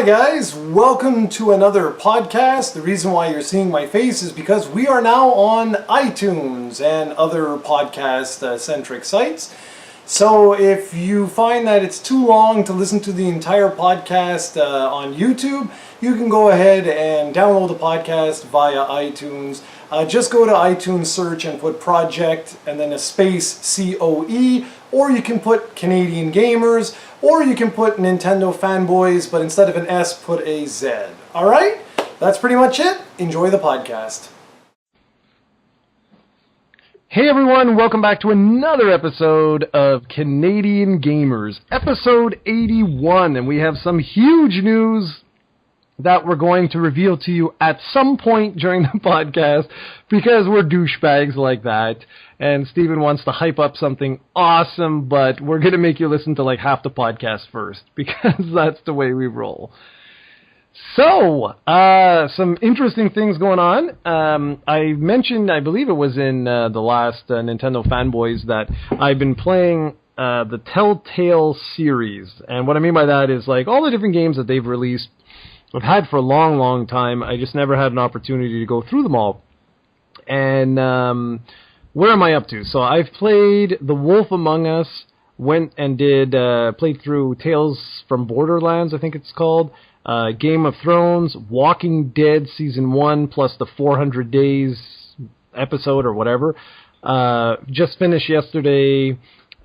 Hi guys, welcome to another podcast. The reason why you're seeing my face is because we are now on iTunes and other podcast-centric sites. So if you find that it's too long to listen to the entire podcast on YouTube, you can go ahead and download the podcast via iTunes. Just go to iTunes search and put project and then a space COE, or you can put Canadian Gamers, or you can put Nintendo Fanboyz, but instead of an S, put a Z. Alright? That's pretty much it. Enjoy the podcast. Hey everyone, welcome back to another episode of Canadian Gamers, episode 81, and we have some huge news that we're going to reveal to you at some point during the podcast because we're douchebags like that, and Steven wants to hype up something awesome, but we're going to make you listen to like half the podcast first because that's the way we roll. So, some interesting things going on. I mentioned, I believe it was in the last Nintendo Fanboyz, that I've been playing the Telltale series. And what I mean by that is like all the different games that they've released, I've had for a long, long time. I just never had an opportunity to go through them all. And where am I up to? So I've played The Wolf Among Us, went and played through Tales from Borderlands, I think it's called. Game of Thrones, Walking Dead Season 1, plus the 400 Days episode or whatever. Just finished yesterday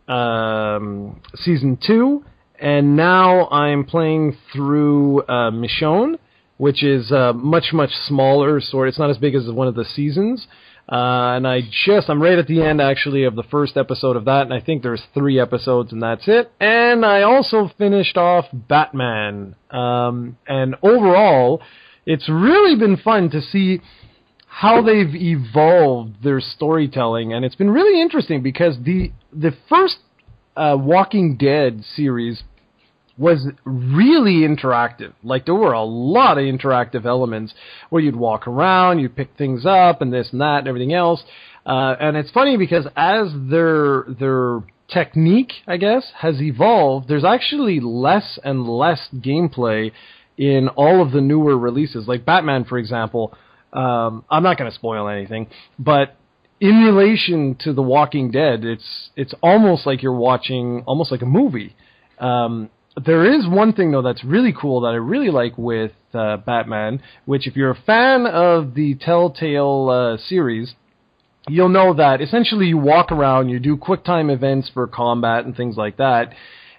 Season 2, and now I'm playing through Michonne, which is much, much smaller sort. It's not as big as one of the seasons. And I'm right at the end, actually, of the first episode of that, and I think there's 3 episodes, and that's it. And I also finished off Batman. And overall, it's really been fun to see how they've evolved their storytelling, and it's been really interesting because the first Walking Dead series was really interactive. Like, there were a lot of interactive elements where you'd walk around, you'd pick things up, and this and that and everything else. And it's funny because as their technique, I guess, has evolved, there's actually less and less gameplay in all of the newer releases. Like Batman, for example, I'm not going to spoil anything, but in relation to The Walking Dead, it's almost like you're watching almost like a movie. There is one thing, though, that's really cool that I really like with Batman, which if you're a fan of the Telltale series, you'll know that essentially you walk around, you do quick-time events for combat and things like that,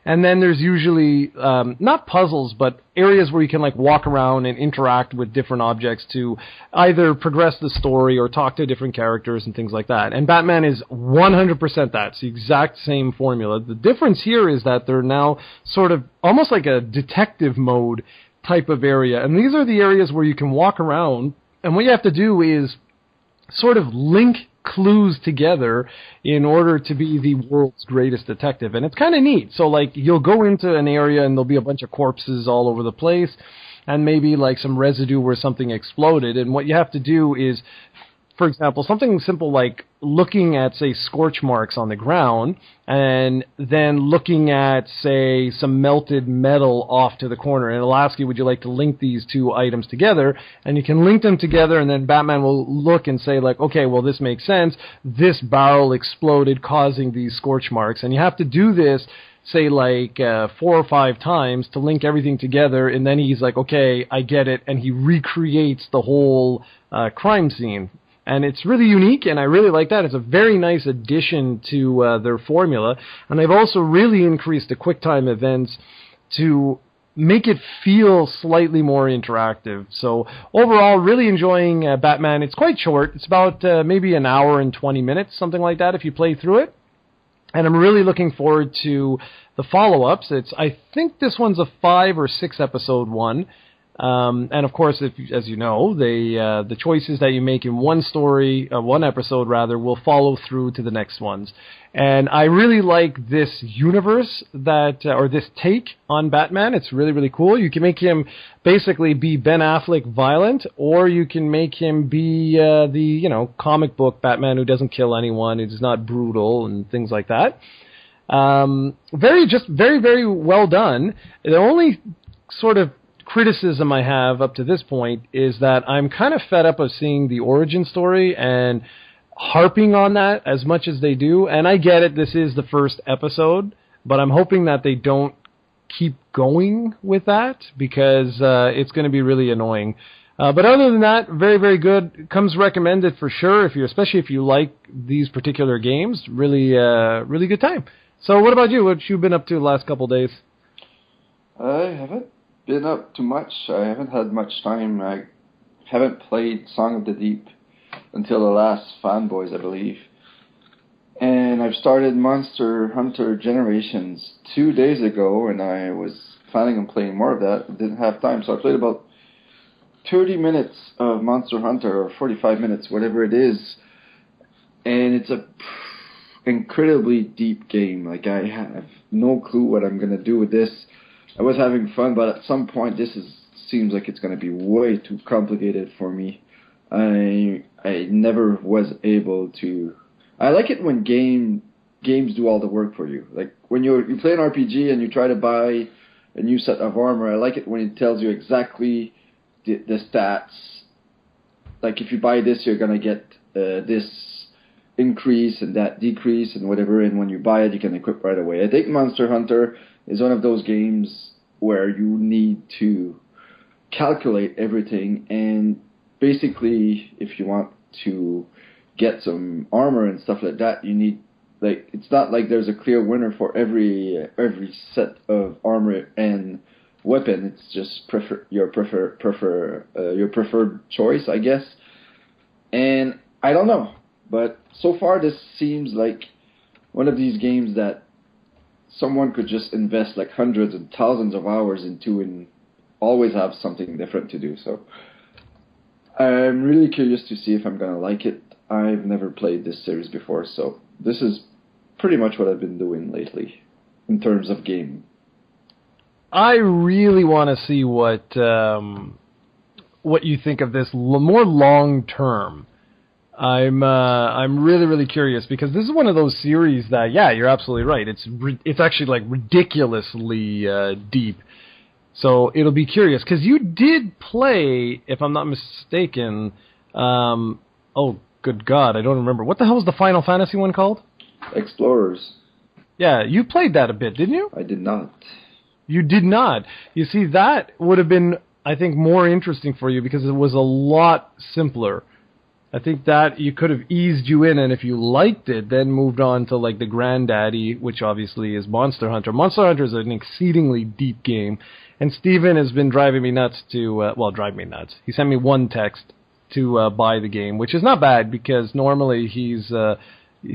and then there's usually, not puzzles, but areas where you can like walk around and interact with different objects to either progress the story or talk to different characters and things like that. And Batman is 100% that. It's the exact same formula. The difference here is that they're now sort of almost like a detective mode type of area. And these are the areas where you can walk around, and what you have to do is sort of link clues together in order to be the world's greatest detective, and it's kind of neat. So like you'll go into an area and there'll be a bunch of corpses all over the place and maybe like some residue where something exploded, and what you have to do is, for example, something simple like looking at, say, scorch marks on the ground and then looking at, say, some melted metal off to the corner. And it'll ask you, would you like to link these 2 items together? And you can link them together, and then Batman will look and say, like, okay, well, this makes sense. This barrel exploded, causing these scorch marks. And you have to do this, say, like 4 or 5 times to link everything together. And then he's like, okay, I get it. And he recreates the whole crime scene. And it's really unique, and I really like that. It's a very nice addition to their formula. And they've also really increased the QuickTime events to make it feel slightly more interactive. So overall, really enjoying Batman. It's quite short. It's about maybe an hour and 20 minutes, something like that, if you play through it. And I'm really looking forward to the follow-ups. I think this one's a 5 or 6 episode one. And of course, as you know, the choices that you make in one episode will follow through to the next ones. And I really like this universe or this take on Batman. It's really, really cool. You can make him basically be Ben Affleck violent, or you can make him be the comic book Batman who doesn't kill anyone, who's not brutal and things like that. Very, very well done. The only sort of criticism I have up to this point is that I'm kind of fed up of seeing the origin story and harping on that as much as they do. And I get it, this is the first episode, but I'm hoping that they don't keep going with that because it's going to be really annoying. But other than that, very, very good. Comes recommended for sure, especially if you like these particular games. Really, really good time. So what about you? What you been up to the last couple of days? I haven't been up to much. I haven't had much time. I haven't played Song of the Deep until the last Fanboyz, I believe. And I've started Monster Hunter Generations 2 days ago, and I was planning on playing more of that. I didn't have time, so I played about 30 minutes of Monster Hunter, or 45 minutes, whatever it is. And it's a incredibly deep game. Like, I have no clue what I'm going to do with this. I was having fun, but at some point seems like it's going to be way too complicated for me. I never was able to... I like it when games do all the work for you. Like, when you play an RPG and you try to buy a new set of armor, I like it when it tells you exactly the stats. Like, if you buy this, you're going to get this increase and that decrease and whatever, and when you buy it, you can equip right away. I think Monster Hunter is one of those games where you need to calculate everything, and basically, if you want to get some armor and stuff like that, you need, like, it's not like there's a clear winner for every set of armor and weapon. It's just your preferred choice, I guess. And I don't know, but so far this seems like one of these games that someone could just invest like hundreds and thousands of hours into and always have something different to do. So I'm really curious to see if I'm going to like it. I've never played this series before, so this is pretty much what I've been doing lately in terms of game. I really want to see what you think of this more long term. I'm really, really curious because this is one of those series that, yeah, you're absolutely right. It's actually like ridiculously deep. So it'll be curious because you did play, if I'm not mistaken. Oh, good God, I don't remember. What the hell was the Final Fantasy one called? Explorers. Yeah, you played that a bit, didn't you? I did not. You did not. You see, that would have been, I think, more interesting for you because it was a lot simpler. I think that you could have eased you in, and if you liked it, then moved on to like the granddaddy, which obviously is Monster Hunter. Monster Hunter is an exceedingly deep game, and Steven has been driving me nuts to, drive me nuts. He sent me one text to buy the game, which is not bad because normally he'd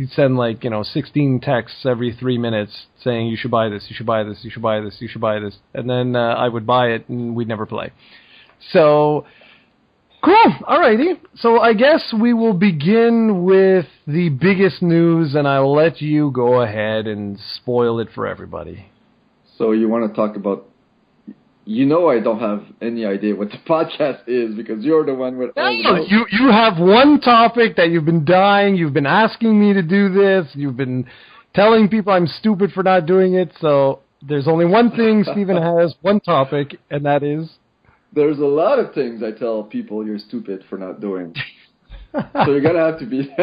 send 16 texts every 3 minutes saying you should buy this, you should buy this, you should buy this, you should buy this, and then I would buy it and we'd never play. So, cool, alrighty. So I guess we will begin with the biggest news, and I'll let you go ahead and spoil it for everybody. So you want to talk about... I don't have any idea what the podcast is because you're the one with all the... You have one topic that you've been you've been asking me to do this, you've been telling people I'm stupid for not doing it, so there's only one thing Steven has, one topic, and that is... There's a lot of things I tell people you're stupid for not doing. So you're going to have to be...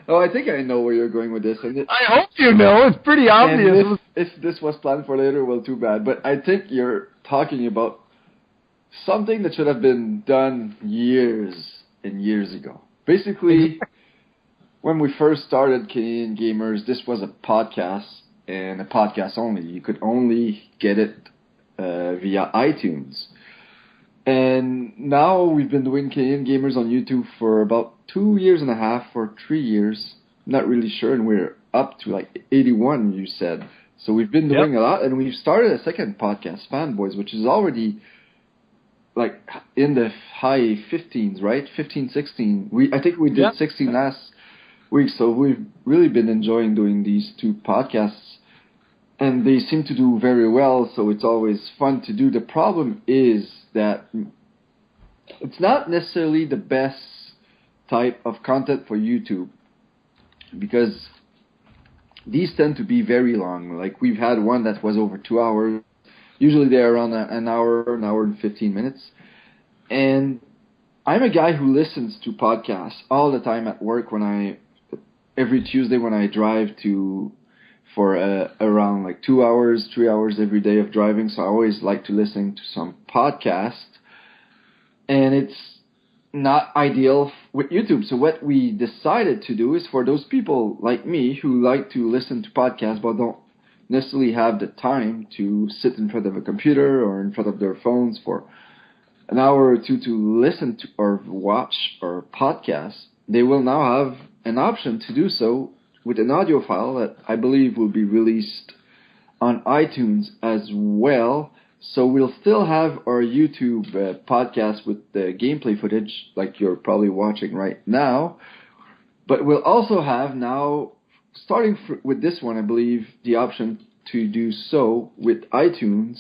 Oh, I think I know where you're going with this. I hope you know. It's pretty obvious. If this was planned for later, well, too bad. But I think you're talking about something that should have been done years and years ago. Basically, when we first started Canadian Gamers, this was a podcast, and a podcast only. You could only get it via iTunes. And now we've been doing Canadian Gamers on YouTube for about 2.5 years or 3 years. Not really sure, and we're up to like 81, you said. So we've been doing a lot, and we've started a second podcast, Fanboyz, which is already like in the high 15s, right? 15, 16. I think we did 16 last week, so we've really been enjoying doing these two podcasts. And they seem to do very well, so it's always fun to do. The problem is that it's not necessarily the best type of content for YouTube because these tend to be very long. Like, we've had one that was over 2 hours. Usually they're around an hour and 15 minutes. And I'm a guy who listens to podcasts all the time at work every Tuesday when I drive for around like 2 hours, 3 hours every day of driving. So I always like to listen to some podcast. And it's not ideal with YouTube. So what we decided to do is for those people like me who like to listen to podcasts but don't necessarily have the time to sit in front of a computer or in front of their phones for an hour or two to listen to or watch our podcast, they will now have an option to do so with an audio file that I believe will be released on iTunes as well. So we'll still have our YouTube podcast with the gameplay footage like you're probably watching right now. But we'll also have now, starting with this one, I believe, the option to do so with iTunes,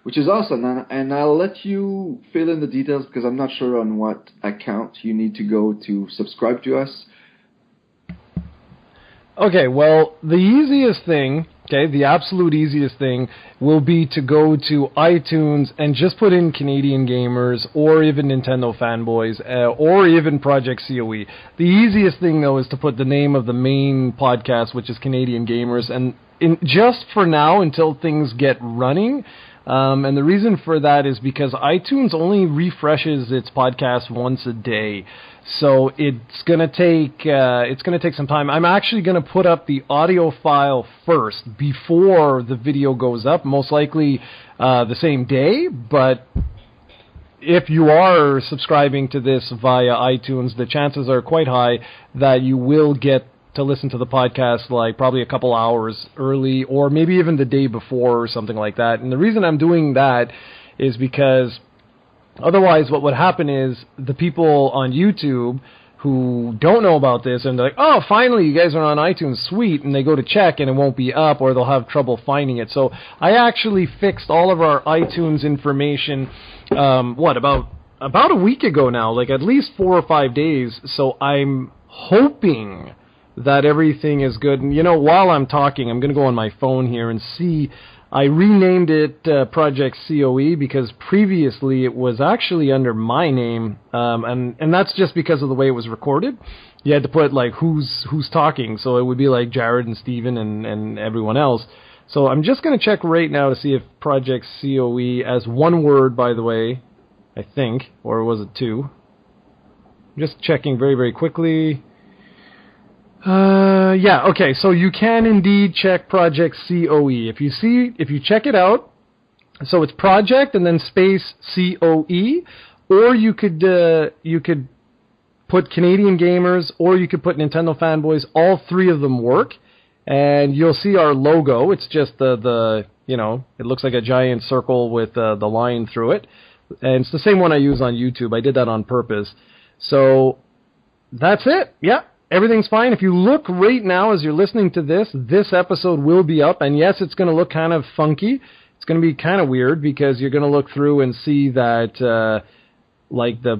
which is awesome. And I'll let you fill in the details because I'm not sure on what account you need to go to subscribe to us. Okay, well, the easiest thing, the absolute easiest thing will be to go to iTunes and just put in Canadian Gamers or even Nintendo Fanboyz or even Project COE. The easiest thing, though, is to put the name of the main podcast, which is Canadian Gamers, and just for now until things get running. And the reason for that is because iTunes only refreshes its podcast once a day. So it's gonna take some time. I'm actually gonna put up the audio file first before the video goes up, most likely the same day. But if you are subscribing to this via iTunes, the chances are quite high that you will get to listen to the podcast like probably a couple hours early, or maybe even the day before or something like that. And the reason I'm doing that is because otherwise, what would happen is the people on YouTube who don't know about this and they're like, oh, finally, you guys are on iTunes, sweet, and they go to check and it won't be up or they'll have trouble finding it. So I actually fixed all of our iTunes information, about a week ago now, like at least 4 or 5 days. So I'm hoping that everything is good. And, while I'm talking, I'm going to go on my phone here and see. I renamed it Project COE because previously it was actually under my name, and that's just because of the way it was recorded. You had to put like who's talking, so it would be like Jarrod and Steven and everyone else. So I'm just going to check right now to see if Project COE, as one word, by the way, I think, or was it two? Just checking very, very quickly. Yeah, okay, so you can indeed check Project COE. If you check it out, so it's Project and then space COE, or you could put Canadian Gamers, or you could put Nintendo Fanboyz. All three of them work, and you'll see our logo. It's just it looks like a giant circle with the line through it, and it's the same one I use on YouTube. I did that on purpose. So that's it. Yeah. Everything's fine. If you look right now as you're listening to this episode will be up. And yes, it's going to look kind of funky. It's going to be kind of weird because you're going to look through and see that the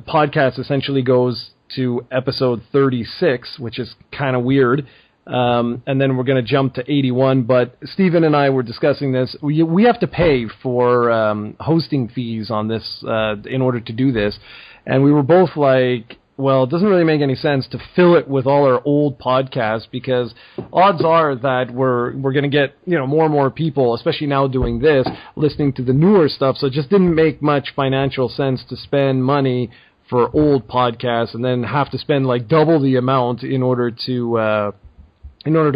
podcast essentially goes to episode 36, which is kind of weird. And then we're going to jump to 81. But Steven and I were discussing this. We have to pay for hosting fees on this in order to do this. And we were both like, well, it doesn't really make any sense to fill it with all our old podcasts because odds are that we're going to get, more and more people, especially now doing this, listening to the newer stuff. So it just didn't make much financial sense to spend money for old podcasts and then have to spend like double the amount in order to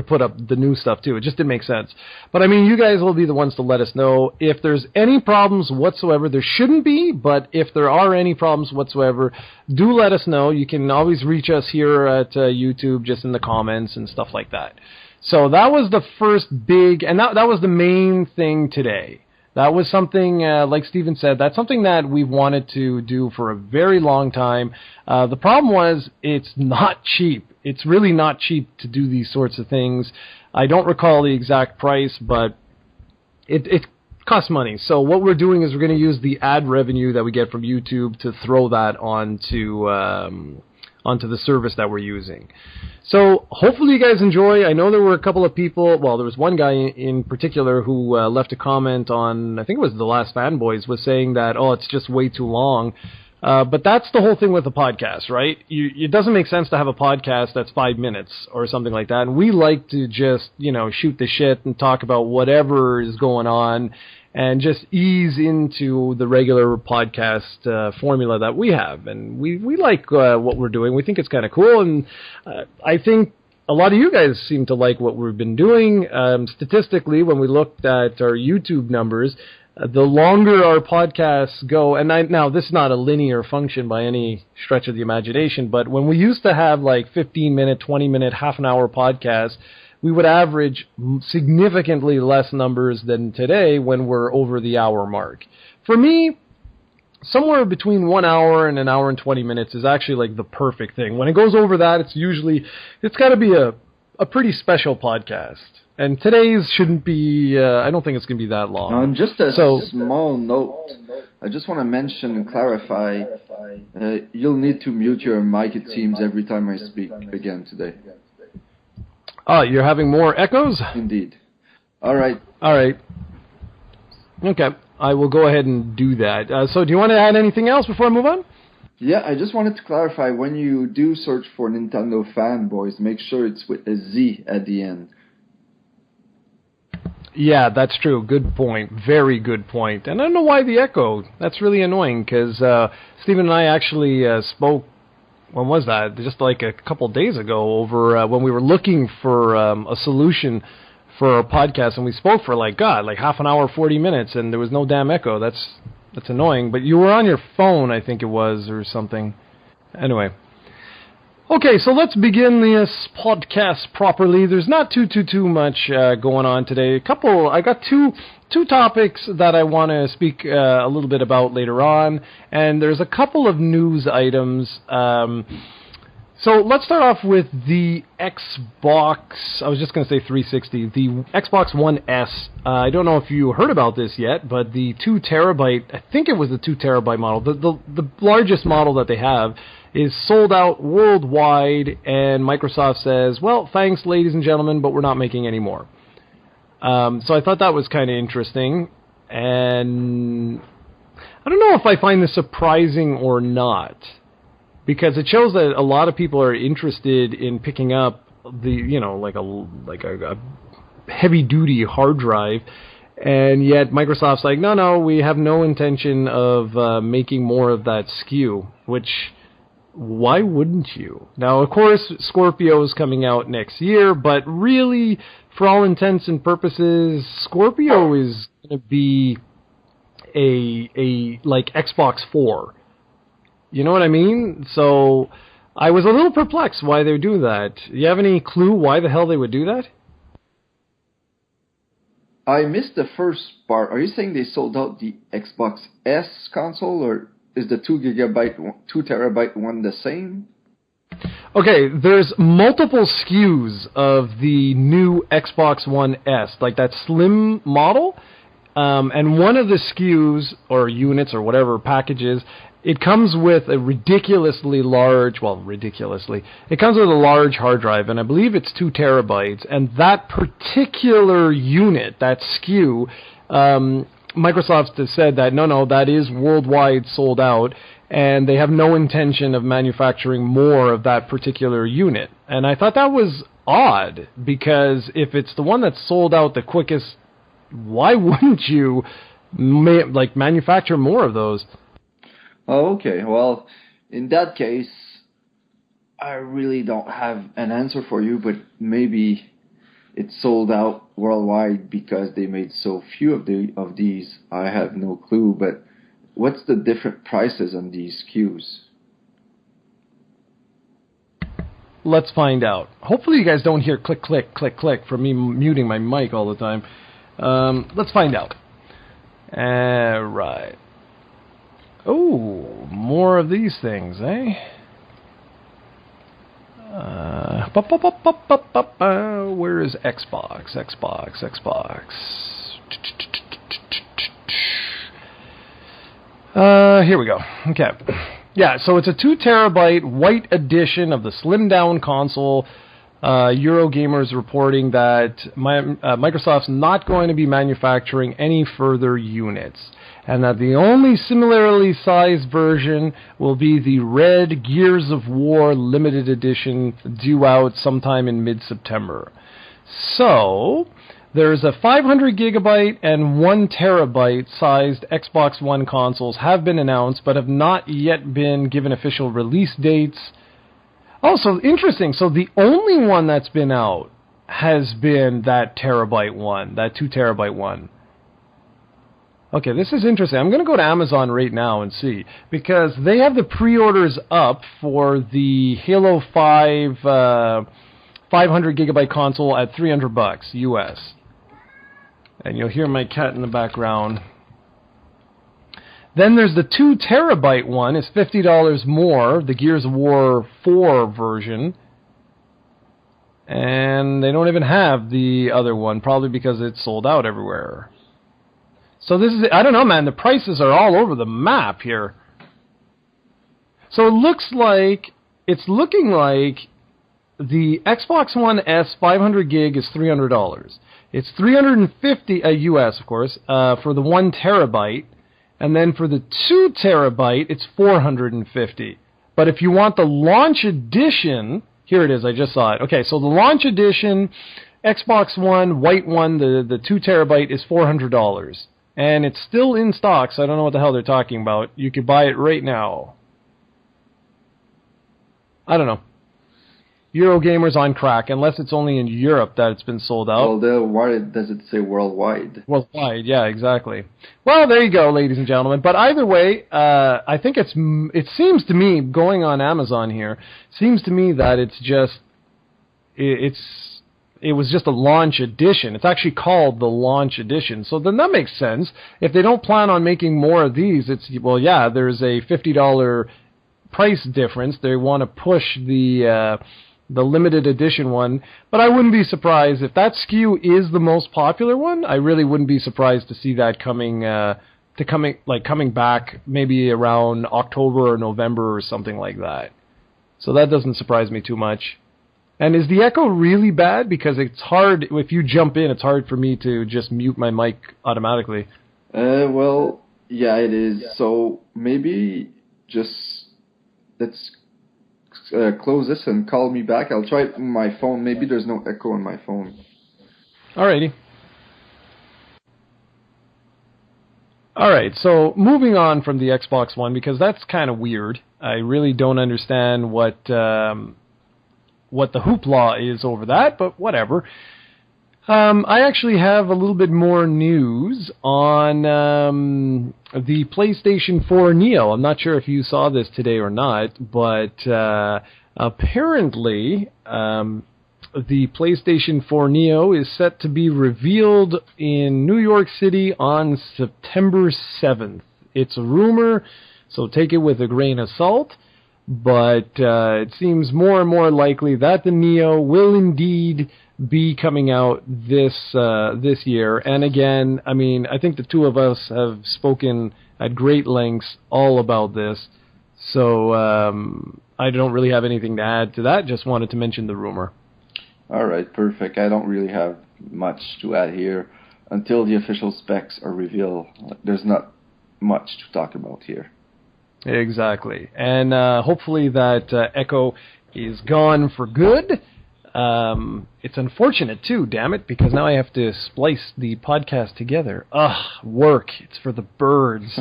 put up the new stuff too. It just didn't make sense. But I mean, you guys will be the ones to let us know if there's any problems whatsoever. There shouldn't be, but if there are any problems whatsoever, do let us know. You can always reach us here at YouTube, just in the comments and stuff like that. So that was the first big, and that was the main thing today. That was something, like Steven said, that's something that we've wanted to do for a very long time. The problem was it's not cheap. It's really not cheap to do these sorts of things. I don't recall the exact price, but it costs money. So what we're doing is we're going to use the ad revenue that we get from YouTube to throw that onto onto the service that we're using. So hopefully you guys enjoy. I know there were a couple of people, well, there was one guy in particular who left a comment on, I think it was the last Fanboyz, was saying that, oh, it's just way too long. But that's the whole thing with a podcast, right? It doesn't make sense to have a podcast that's 5 minutes or something like that. And we like to just, shoot the shit and talk about whatever is going on and just ease into the regular podcast formula that we have. And we like what we're doing. We think it's kind of cool. And I think a lot of you guys seem to like what we've been doing. Statistically, when we looked at our YouTube numbers, the longer our podcasts go, and now this is not a linear function by any stretch of the imagination, but when we used to have like 15-minute, 20-minute, half an hour podcasts, we would average significantly less numbers than today when we're over the hour mark. For me, somewhere between 1 hour and an hour and 20 minutes is actually like the perfect thing. When it goes over that, it's got to be a pretty special podcast. And today's shouldn't be, I don't think it's going to be that long. Just a small note, I just want to mention and clarify, you'll need to mute your mic, it seems, every time I speak again today. Oh, you're having more echoes? Indeed. All right. Okay, I will go ahead and do that. So do you want to add anything else before I move on? Yeah, I just wanted to clarify, when you do search for Nintendo Fanboyz, make sure it's with a Z at the end. Yeah, that's true. Good point. Very good point. And I don't know why the echo. That's really annoying because Steven and I actually spoke, when was that? Just like a couple days ago over when we were looking for a solution for our podcast, and we spoke for like half an hour, 40 minutes, and there was no damn echo. That's annoying. But you were on your phone, I think it was, or something. Anyway. Okay, so let's begin this podcast properly. There's not too much going on today. I got two topics that I want to speak a little bit about later on, and there's a couple of news items. So let's start off with the Xbox, I was just going to say 360, the Xbox One S. I don't know if you heard about this yet, but the 2 terabyte, I think it was the 2 terabyte model, the largest model that they have, is sold out worldwide, and Microsoft says, well, thanks, ladies and gentlemen, but we're not making any more. So I thought that was kind of interesting, and I don't know if I find this surprising or not, because it shows that a lot of people are interested in picking up the, like a heavy-duty hard drive, and yet Microsoft's like, no, we have no intention of making more of that SKU, which, why wouldn't you? Now, of course, Scorpio is coming out next year, but really, for all intents and purposes, Scorpio is going to be a like Xbox 4. You know what I mean? So I was a little perplexed why they would do that. Do you have any clue why the hell they would do that? I missed the first part. Are you saying they sold out the Xbox S console, or is the 2 terabyte one the same? Okay, there's multiple SKUs of the new Xbox One S, like that slim model. And one of the SKUs, or units, or whatever packages, it comes with a ridiculously large, it comes with a large hard drive, and I believe it's 2 terabytes, and that particular unit, that SKU, Microsoft has said that, no, that is worldwide sold out, and they have no intention of manufacturing more of that particular unit. And I thought that was odd, because if it's the one that's sold out the quickest, why wouldn't you manufacture more of those? Oh, okay. Well, in that case, I really don't have an answer for you, but maybe it's sold out worldwide because they made so few of these. I have no clue, but what's the different prices on these SKUs? Let's find out. Hopefully you guys don't hear click, click, click, click from me muting my mic all the time. Let's find out. Right. Oh, more of these things, eh? Where is Xbox? Here we go. Okay. Yeah, so it's a 2 terabyte white edition of the slimmed down console. Eurogamer is reporting that Microsoft's not going to be manufacturing any further units, and that the only similarly sized version will be the red Gears of War limited edition due out sometime in mid-September. So there's a 500 gigabyte and 1 terabyte sized Xbox One consoles have been announced, but have not yet been given official release dates. Also, interesting, so the only one that's been out has been that terabyte one, that 2 terabyte one. Okay, this is interesting. I'm going to go to Amazon right now and see, because they have the pre-orders up for the Halo 5 500 gigabyte console at $300 US. And you'll hear my cat in the background. Then there's the 2 terabyte one. It's $50 more, the Gears of War 4 version. And they don't even have the other one, probably because it's sold out everywhere. So this is, I don't know, man, the prices are all over the map here. So it looks like, it's looking like the Xbox One S 500 gig is $300. It's $350 US, of course, for the 1 terabyte. And then for the 2 terabyte, it's $450. But if you want the launch edition, here it is, I just saw it. Okay, so the launch edition, Xbox One, white one, the 2 terabyte is $400. And it's still in stock, so I don't know what the hell they're talking about. You could buy it right now. I don't know. Eurogamer's on crack, unless it's only in Europe that it's been sold out. Well, why does it say worldwide? Worldwide, yeah, exactly. Well, there you go, ladies and gentlemen. But either way, I think it seems to me, going on Amazon here, seems to me that it's just, it was just a launch edition. It's actually called the launch edition. So then that makes sense. If they don't plan on making more of these, it's, well, yeah, there's a $50 price difference. They want to push the limited edition one, but I wouldn't be surprised if that SKU is the most popular one. I really wouldn't be surprised to see that coming back maybe around October or November or something like that. So that doesn't surprise me too much. And is the echo really bad? Because it's hard, if you jump in, it's hard for me to just mute my mic automatically. Well, yeah, it is. So maybe just let's close this and call me back. I'll try it on my phone. Maybe there's no echo on my phone. Alrighty. Alright, so moving on from the Xbox One, because that's kind of weird. I really don't understand what the hoopla is over that, but whatever. I actually have a little bit more news on the PlayStation 4 Neo. I'm not sure if you saw this today or not, but apparently the PlayStation 4 Neo is set to be revealed in New York City on September 7th. It's a rumor, so take it with a grain of salt. But it seems more and more likely that the Neo will indeed be coming out this year. And again, I mean, I think the two of us have spoken at great lengths all about this. So I don't really have anything to add to that. Just wanted to mention the rumor. All right, perfect. I don't really have much to add here. Until the official specs are revealed, there's not much to talk about here. Exactly. And hopefully that echo is gone for good. It's unfortunate, too, damn it, because now I have to splice the podcast together. Ugh, work. It's for the birds.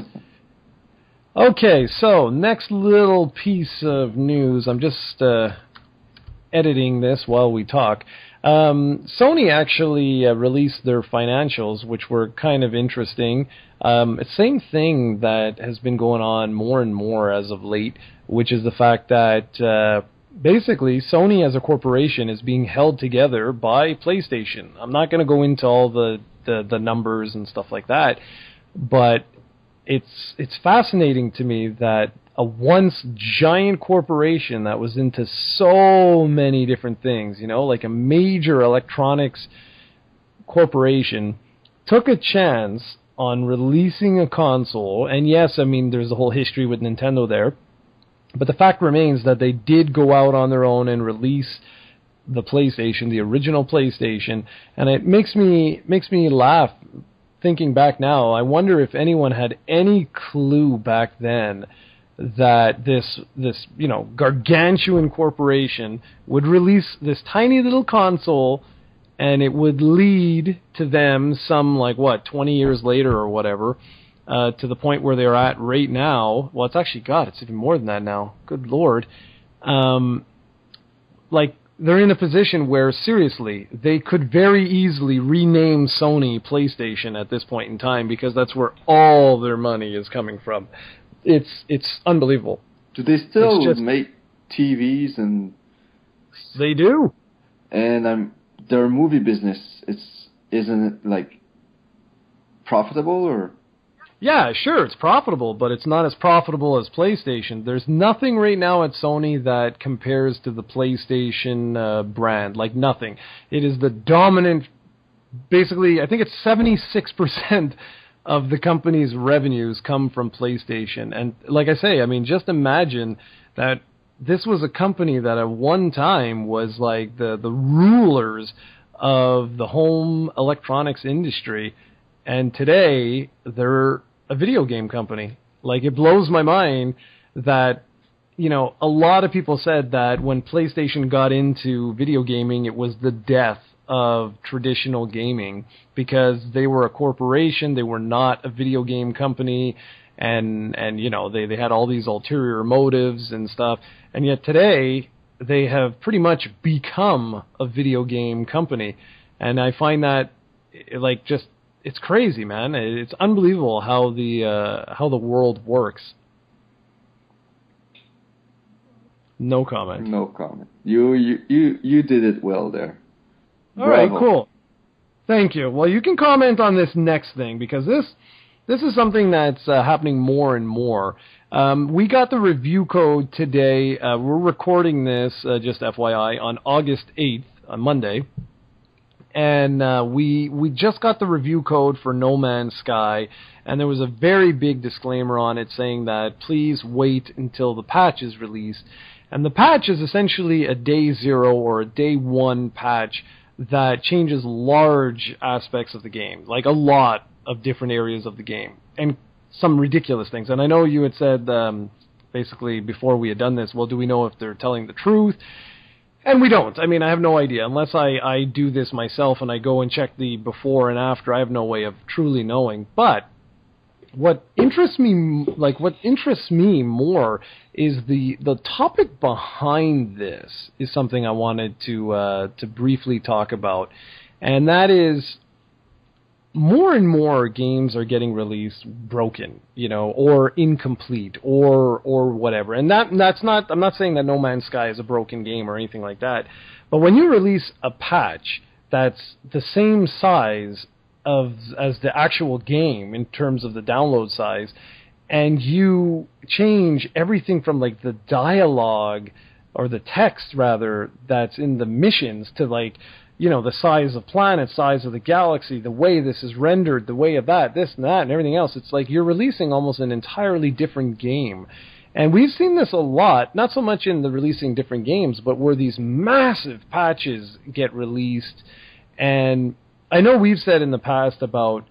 Okay, so next little piece of news. I'm just editing this while we talk. Sony actually released their financials, which were kind of interesting. Same thing that has been going on more and more as of late, which is the fact that basically Sony as a corporation is being held together by PlayStation. I'm not going to go into all the numbers and stuff like that, but it's fascinating to me that a once giant corporation that was into so many different things, you know, like a major electronics corporation, took a chance on releasing a console. And yes, I mean, there's a whole history with Nintendo there, But the fact remains that they did go out on their own and release the PlayStation, the original PlayStation, and it makes me laugh thinking back now. I wonder if anyone had any clue back then that this gargantuan corporation would release this tiny little console, and it would lead to them 20 years later or whatever, to the point where they're at right now. Well, it's actually, it's even more than that now. Good Lord. They're in a position where, seriously, they could very easily rename Sony PlayStation at this point in time, because that's where all their money is coming from. It's unbelievable. Do they still make TVs and... They do. And their movie business, isn't it, profitable, or... Yeah, sure, it's profitable, but it's not as profitable as PlayStation. There's nothing right now at Sony that compares to the PlayStation brand. Nothing. It is the dominant, basically, I think it's 76% of the company's revenues come from PlayStation. And like I say, just imagine that this was a company that at one time was the rulers of the home electronics industry. And today, they're a video game company. It blows my mind that, a lot of people said that when PlayStation got into video gaming, it was the death of traditional gaming, because they were a corporation, they were not a video game company, and they had all these ulterior motives and stuff. And yet today, they have pretty much become a video game company. And I find that, it's crazy, man. It's unbelievable how the world works. No comment. No comment. You did it well there. All right, cool. Thank you. Well, you can comment on this next thing, because this is something that's happening more and more. We got the review code today. We're recording this, just FYI, on August 8th, on Monday. And we just got the review code for No Man's Sky, and there was a very big disclaimer on it saying that please wait until the patch is released. And the patch is essentially a day 0 or a day 1 patch that changes large aspects of the game, a lot of different areas of the game, and some ridiculous things. And I know you had said, basically, before we had done this, well, do we know if they're telling the truth? And we don't. I have no idea. Unless I do this myself and I go and check the before and after, I have no way of truly knowing. But what interests me more is the topic behind this is something I wanted to briefly talk about. And that is, more and more games are getting released broken, or incomplete, or whatever. And that's not, I'm not saying that No Man's Sky is a broken game or anything like that. But when you release a patch that's the same size as the actual game in terms of the download size, and you change everything from the dialogue, or the text rather, that's in the missions to the size of planet, size of the galaxy, the way this is rendered, the way of that, this and that, and everything else. It's you're releasing almost an entirely different game. And we've seen this a lot, not so much in the releasing different games, but where these massive patches get released. And I know we've said in the past about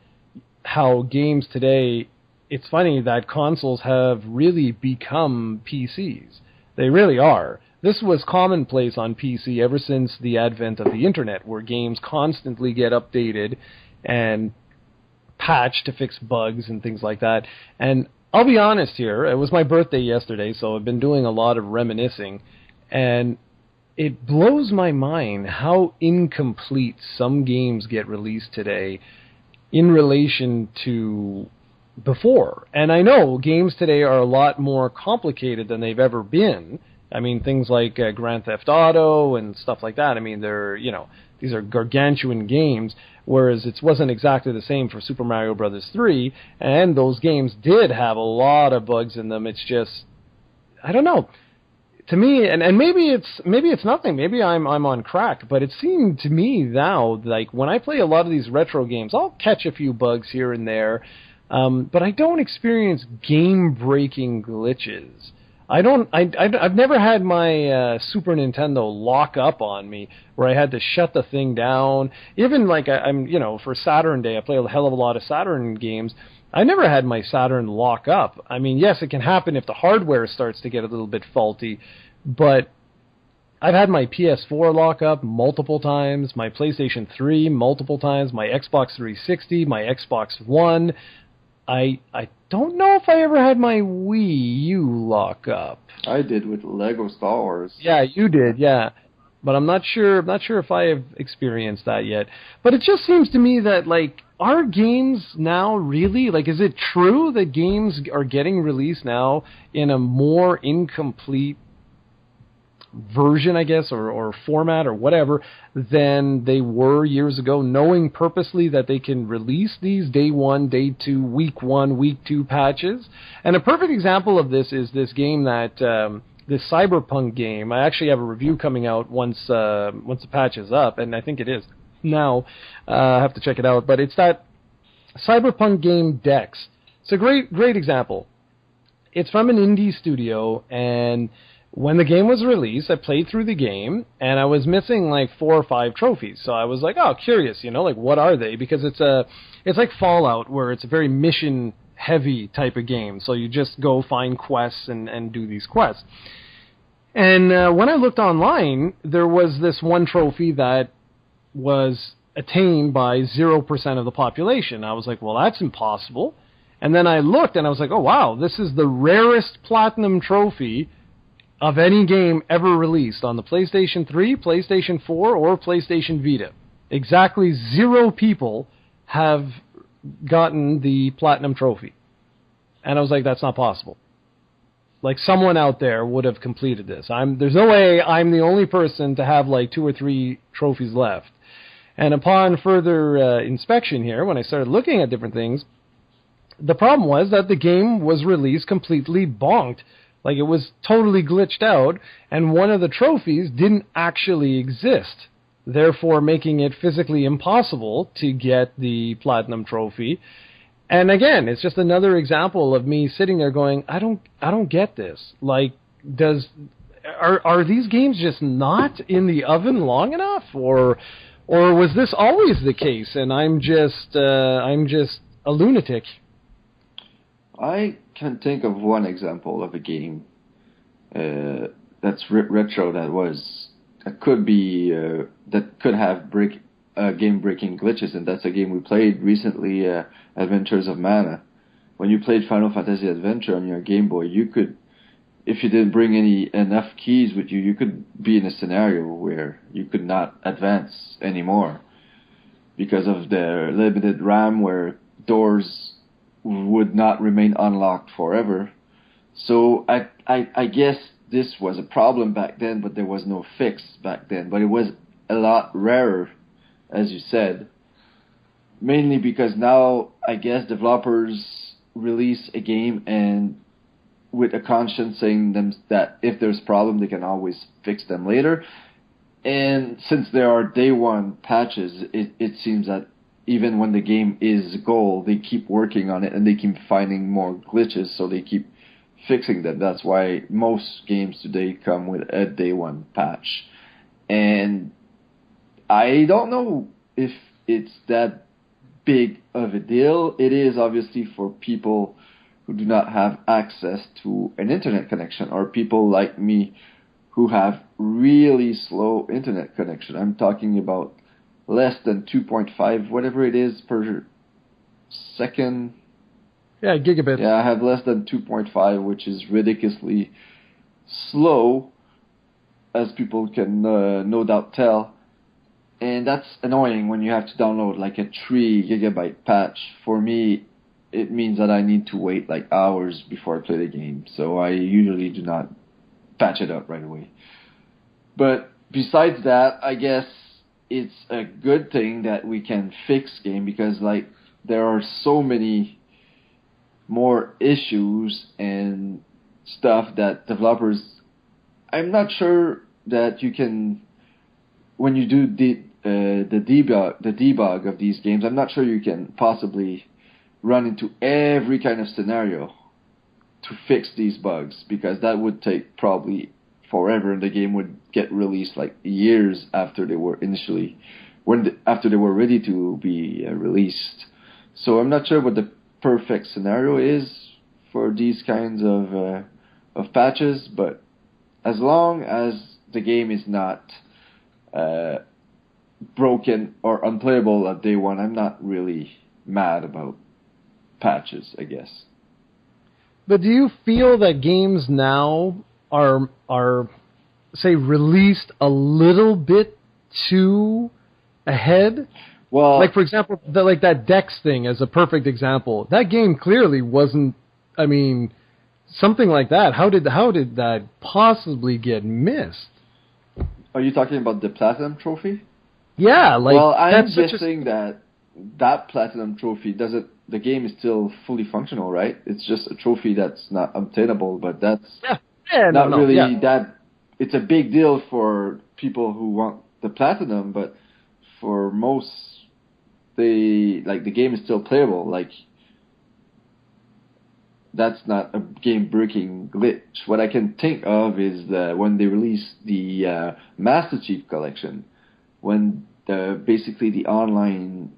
how games today, it's funny that consoles have really become PCs. They really are. This was commonplace on PC ever since the advent of the internet, where games constantly get updated and patched to fix bugs and things like that. And I'll be honest here, it was my birthday yesterday, so I've been doing a lot of reminiscing, and it blows my mind how incomplete some games get released today in relation to before. And I know games today are a lot more complicated than they've ever been. Things like Grand Theft Auto and stuff like that. They're, these are gargantuan games, whereas it wasn't exactly the same for Super Mario Bros. 3, and those games did have a lot of bugs in them. It's just, I don't know. To me, and maybe it's nothing. Maybe I'm on crack, but it seemed to me now, when I play a lot of these retro games, I'll catch a few bugs here and there, but I don't experience game-breaking glitches. I've never had my Super Nintendo lock up on me where I had to shut the thing down. Even like I'm, for Saturn Day, I play a hell of a lot of Saturn games. I never had my Saturn lock up. I mean, yes, it can happen if the hardware starts to get a little bit faulty, but I've had my PS4 lock up multiple times, my PlayStation 3 multiple times, my Xbox 360, my Xbox One. I don't know if I ever had my Wii U lock up. I did with Lego Star Wars. Yeah, you did, yeah. But I'm not sure if I have experienced that yet. But it just seems to me that, like, are games now really, like, is it true that games are getting released now in a more incomplete version, I guess, or format or whatever, than they were years ago, knowing purposely that they can release these day 1, day 2, week 1, week 2 patches? And a perfect example of this is this game that, this Cyberpunk game. I actually have a review coming out once the patch is up, and I think it is now. I have to check it out, but it's that Cyberpunk game Dex. It's a great example. It's from an indie studio, and when the game was released, I played through the game, and I was missing like 4 or 5 trophies. So I was like, oh, curious, like what are they? Because it's like Fallout, where it's a very mission-heavy type of game. So you just go find quests and do these quests. And when I looked online, there was this one trophy that was attained by 0% of the population. I was like, well, that's impossible. And then I looked, and I was like, oh, wow, this is the rarest platinum trophy of any game ever released on the PlayStation 3, PlayStation 4, or PlayStation Vita. Exactly 0 people have gotten the platinum trophy. And I was like, that's not possible. Like, someone out there would have completed this. There's no way I'm the only person to have like 2 or 3 trophies left. And upon further inspection here, when I started looking at different things, the problem was that the game was released completely bonked. Like, it was totally glitched out, and one of the trophies didn't actually exist, therefore making it physically impossible to get the platinum trophy. And again, it's just another example of me sitting there going, I don't get this. Like, are these games just not in the oven long enough, or was this always the case, and I'm just a lunatic? I can think of one example of a game that's retro that could have game-breaking glitches, and that's a game we played recently, Adventures of Mana. When you played Final Fantasy Adventure on your Game Boy, you could, if you didn't bring enough keys with you, you could be in a scenario where you could not advance anymore because of the limited RAM, where doors would not remain unlocked forever. So I guess this was a problem back then, but there was no fix back then. But it was a lot rarer, as you said, mainly because now I guess developers release a game and with a conscience saying them that if there's a problem, they can always fix them later. And since there are day 1 patches, it seems that even when the game is gold, they keep working on it and they keep finding more glitches, so they keep fixing them. That's why most games today come with a day 1 patch. And I don't know if it's that big of a deal. It is obviously for people who do not have access to an internet connection, or people like me who have really slow internet connection. I'm talking about less than 2.5, whatever it is, per second. Yeah, gigabits. Yeah, I have less than 2.5, which is ridiculously slow, as people can no doubt tell. And that's annoying when you have to download like a 3 gigabyte patch. For me, it means that I need to wait like hours before I play the game. So I usually do not patch it up right away. But besides that, I guess it's a good thing that we can fix game, because like there are so many more issues and stuff that developers, I'm not sure that you can, when you do the debug of these games, I'm not sure you can possibly run into every kind of scenario to fix these bugs, because that would take probably forever, and the game would get released like years after they were initially, after they were ready to be released. So I'm not sure what the perfect scenario is for these kinds of patches, but as long as the game is not broken or unplayable at day one, I'm not really mad about patches, I guess. But do you feel that games now are say released a little bit too ahead? Well, like for example, like that Dex thing as a perfect example. That game clearly wasn't. I mean, something like that. How did that possibly get missed? Are you talking about the Platinum Trophy? Yeah, like well, I'm that's guessing that Platinum Trophy doesn't. The game is still fully functional, right? It's just a trophy that's not obtainable, but that's not really that. It's a big deal for people who want the Platinum, but for most, the game is still playable. Like, that's not a game-breaking glitch. What I can think of is when they released the Master Chief Collection, when basically the online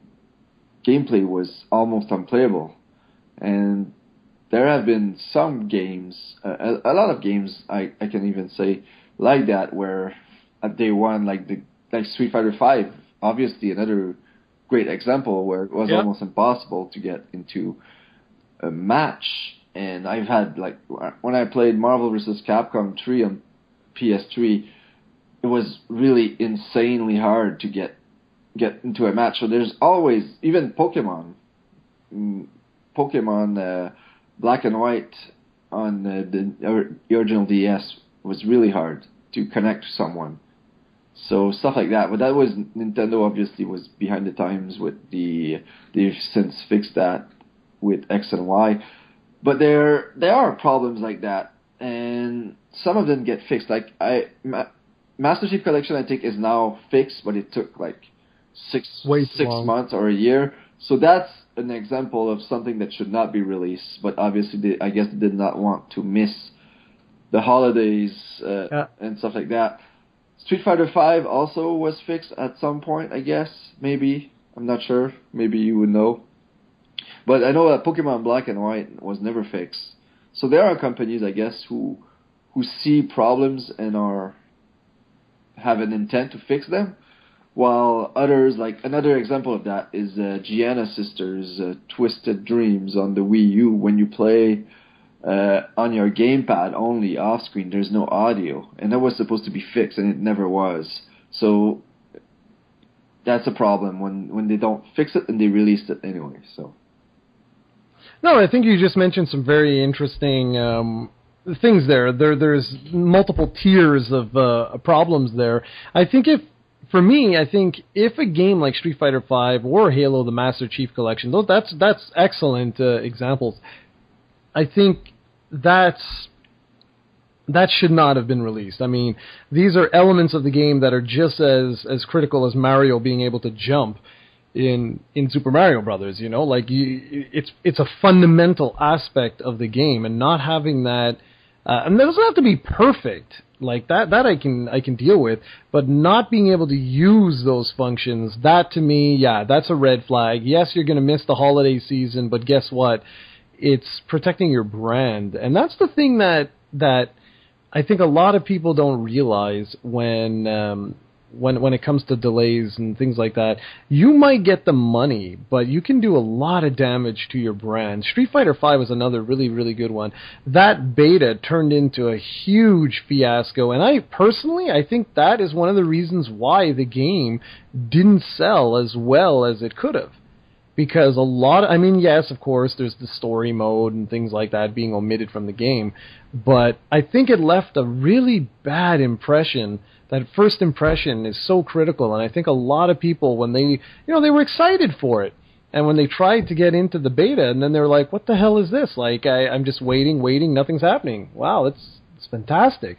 gameplay was almost unplayable, and there have been some games, a lot of games I can even say like that, where at day one, like Street Fighter V, obviously another great example where it was almost impossible to get into a match. And I've had, like, when I played Marvel vs. Capcom 3 on PS3, it was really insanely hard to get into a match. So there's always, even Pokemon Black and White on the original DS was really hard to connect to someone. So stuff like that. But that was, Nintendo obviously was behind the times with they've since fixed that with X and Y. But there are problems like that, and some of them get fixed. Like Master Chief Collection, I think, is now fixed, but it took like six months or a year. So that's an example of something that should not be released. But obviously, I guess they did not want to miss the holidays and stuff like that. Street Fighter V also was fixed at some point, I guess. Maybe. I'm not sure. Maybe you would know. But I know that Pokemon Black and White was never fixed. So there are companies, I guess, who see problems and have an intent to fix them, while others, like another example of that is Gianna Sisters' Twisted Dreams on the Wii U. When you play on your gamepad only off screen, there's no audio, and that was supposed to be fixed, and it never was. So that's a problem when they don't fix it and they released it anyway. So. No, I think you just mentioned some very interesting things there. There's multiple tiers of problems there. I think for me, if a game like Street Fighter V or Halo: The Master Chief Collection, that's excellent examples. I think that should not have been released. I mean, these are elements of the game that are just as critical as Mario being able to jump in Super Mario Brothers. You know, like it's a fundamental aspect of the game, and not having that, and it doesn't have to be perfect. Like that I can deal with, but not being able to use those functions, that to me, that's a red flag. Yes, you're going to miss the holiday season, but guess what? It's protecting your brand, and that's the thing that I think a lot of people don't realize when it comes to delays and things like that. You might get the money, but you can do a lot of damage to your brand. Street Fighter V was another really, really good one. That beta turned into a huge fiasco, and I think that is one of the reasons why the game didn't sell as well as it could have. Because yes, of course, there's the story mode and things like that being omitted from the game, but I think it left a really bad impression. That first impression is so critical, and I think a lot of people, when they were excited for it, and when they tried to get into the beta, and then they were like, what the hell is this? Like, I'm just waiting, nothing's happening. Wow, it's fantastic.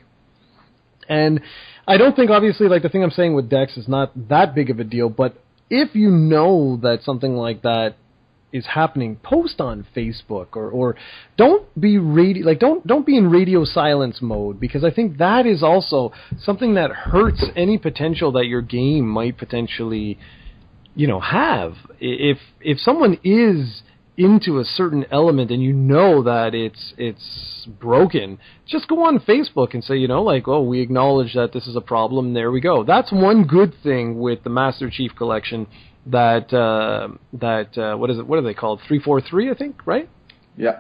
And I don't think, obviously, like the thing I'm saying with Dex is not that big of a deal, but if you know that something like that is happening, post on Facebook or don't be don't be in radio silence mode, because I think that is also something that hurts any potential that your game might potentially, have. If someone is into a certain element and you know that it's broken, just go on Facebook and say, oh, we acknowledge that this is a problem. There we go. That's one good thing with the Master Chief Collection. That what is it? What are they called? 343, I think, right? Yeah.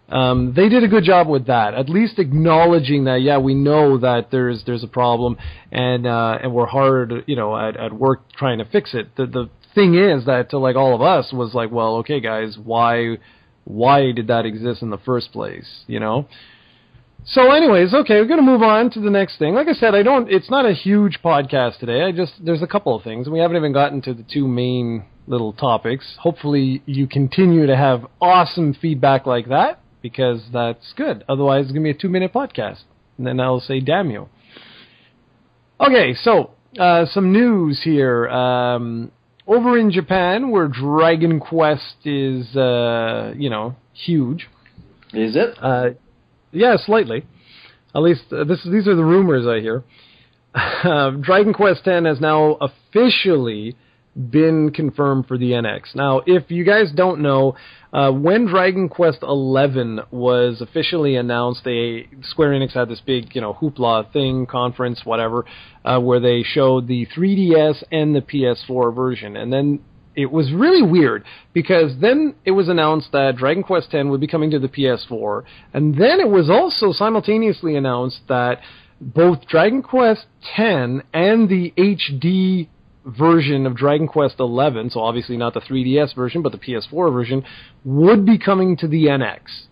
They did a good job with that. At least acknowledging that, yeah, we know that there's a problem, and we're hard, at work trying to fix it. The thing is that to all of us was like, well, okay, guys, why did that exist in the first place? So anyways, okay, we're going to move on to the next thing. Like I said, it's not a huge podcast today. There's a couple of things, and we haven't even gotten to the two main little topics. Hopefully you continue to have awesome feedback like that, because that's good. Otherwise, it's going to be a 2-minute podcast, and then I'll say, damn you. Okay, so some news here. Over in Japan, where Dragon Quest is, huge. Is it? Yeah, slightly. At least these are the rumors I hear. Dragon Quest X has now officially been confirmed for the NX. Now, if you guys don't know, when Dragon Quest XI was officially announced, Square Enix had this big, hoopla thing, conference, whatever, where they showed the 3DS and the PS4 version. And then it was really weird, because then it was announced that Dragon Quest X would be coming to the PS4, and then it was also simultaneously announced that both Dragon Quest X and the HD version of Dragon Quest XI, so obviously not the 3DS version, but the PS4 version, would be coming to the NX.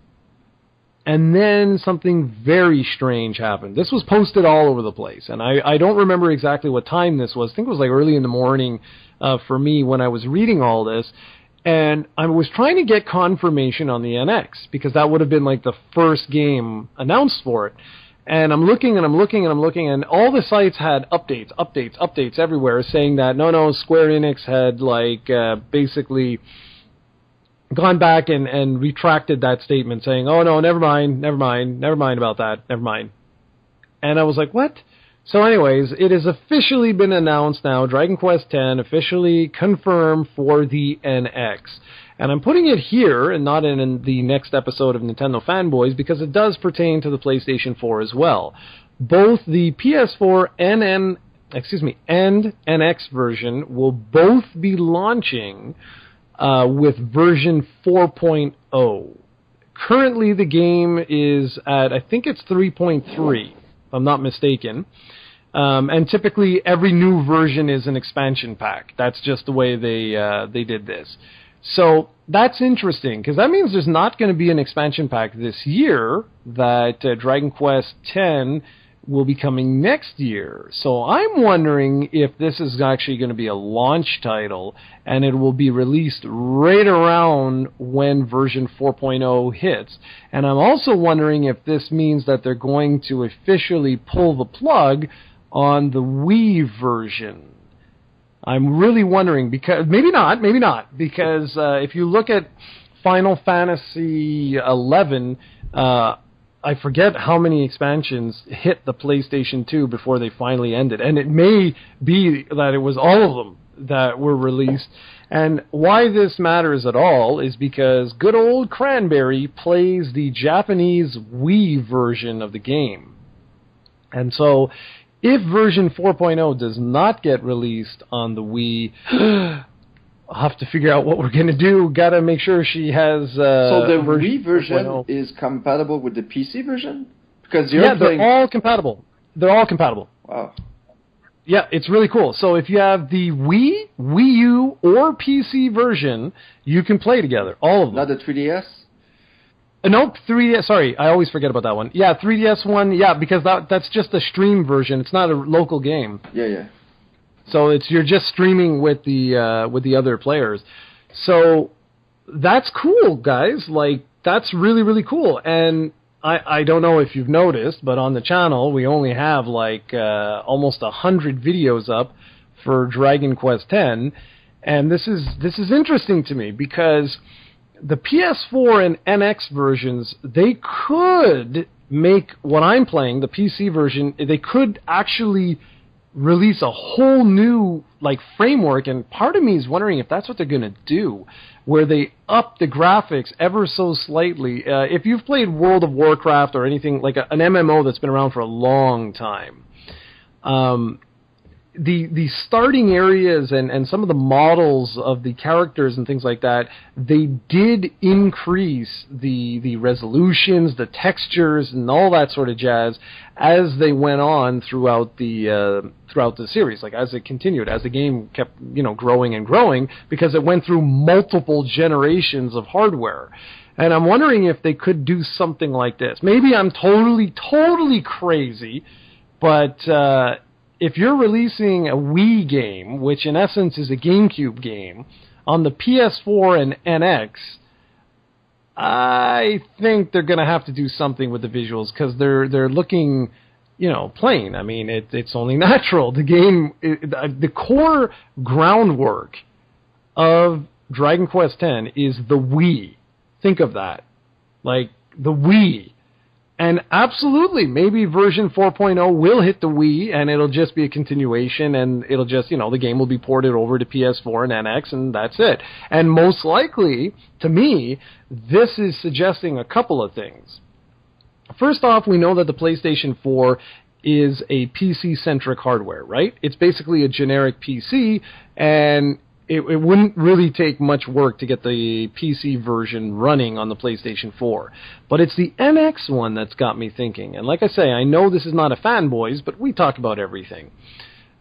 And then something very strange happened. This was posted all over the place, and I don't remember exactly what time this was. I think it was early in the morning for me when I was reading all this, and I was trying to get confirmation on the NX, because that would have been the first game announced for it. And I'm looking and I'm looking and I'm looking, and all the sites had updates everywhere saying that no, Square Enix had basically gone back and retracted that statement, saying, oh no, never mind about that, never mind. And I was like, what? So anyways, it has officially been announced now, Dragon Quest X officially confirmed for the NX. And I'm putting it here and not in the next episode of Nintendo Fanboyz, because it does pertain to the PlayStation 4 as well. Both the PS4 and NX version will both be launching with version 4.0. Currently the game is at, I think it's 3.3, if I'm not mistaken. And typically every new version is an expansion pack. That's just the way they did this. So that's interesting, because that means there's not going to be an expansion pack this year, that Dragon Quest X will be coming next year. So I'm wondering if this is actually going to be a launch title, and it will be released right around when version 4.0 hits. And I'm also wondering if this means that they're going to officially pull the plug on the Wii version. I'm really wondering, because maybe not, because if you look at Final Fantasy XI, I forget how many expansions hit the PlayStation 2 before they finally ended, and it may be that it was all of them that were released. And why this matters at all is because good old Cranberry plays the Japanese Wii version of the game. And so if version 4.0 does not get released on the Wii, I'll have to figure out what we're going to do. Got to make sure she has... so the Wii version is compatible with the PC version? Because they're all compatible. They're all compatible. Wow. Yeah, it's really cool. So if you have the Wii, Wii U, or PC version, you can play together. All of them. Not the 3DS? Nope, 3DS. Sorry, I always forget about that one. Yeah, 3DS one. Yeah, because that's just a stream version. It's not a local game. Yeah. So you're just streaming with the other players. So that's cool, guys. That's really, really cool. And I don't know if you've noticed, but on the channel we only have almost 100 videos up for Dragon Quest X. And this is interesting to me because the PS4 and NX versions, they could make what I'm playing, the PC version, they could actually release a whole new framework, and part of me is wondering if that's what they're going to do, where they up the graphics ever so slightly. If you've played World of Warcraft or anything like an MMO that's been around for a long time, the starting areas and some of the models of the characters and things like that, they did increase the resolutions, the textures, and all that sort of jazz as they went on throughout the series. Like as it continued, as the game kept growing and growing, because it went through multiple generations of hardware. And I'm wondering if they could do something like this. Maybe I'm totally crazy, but if you're releasing a Wii game, which in essence is a GameCube game, on the PS4 and NX, I think they're going to have to do something with the visuals, because they're looking, plain. I mean, it's only natural. The game, the core groundwork of Dragon Quest X is the Wii. Think of that. Like, the Wii. And absolutely, maybe version 4.0 will hit the Wii, and it'll just be a continuation, and it'll just, the game will be ported over to PS4 and NX, and that's it. And most likely, to me, this is suggesting a couple of things. First off, we know that the PlayStation 4 is a PC-centric hardware, right? It's basically a generic PC, and it wouldn't really take much work to get the PC version running on the PlayStation 4. But it's the NX one that's got me thinking. And like I say, I know this is not a Fanboyz, but we talk about everything.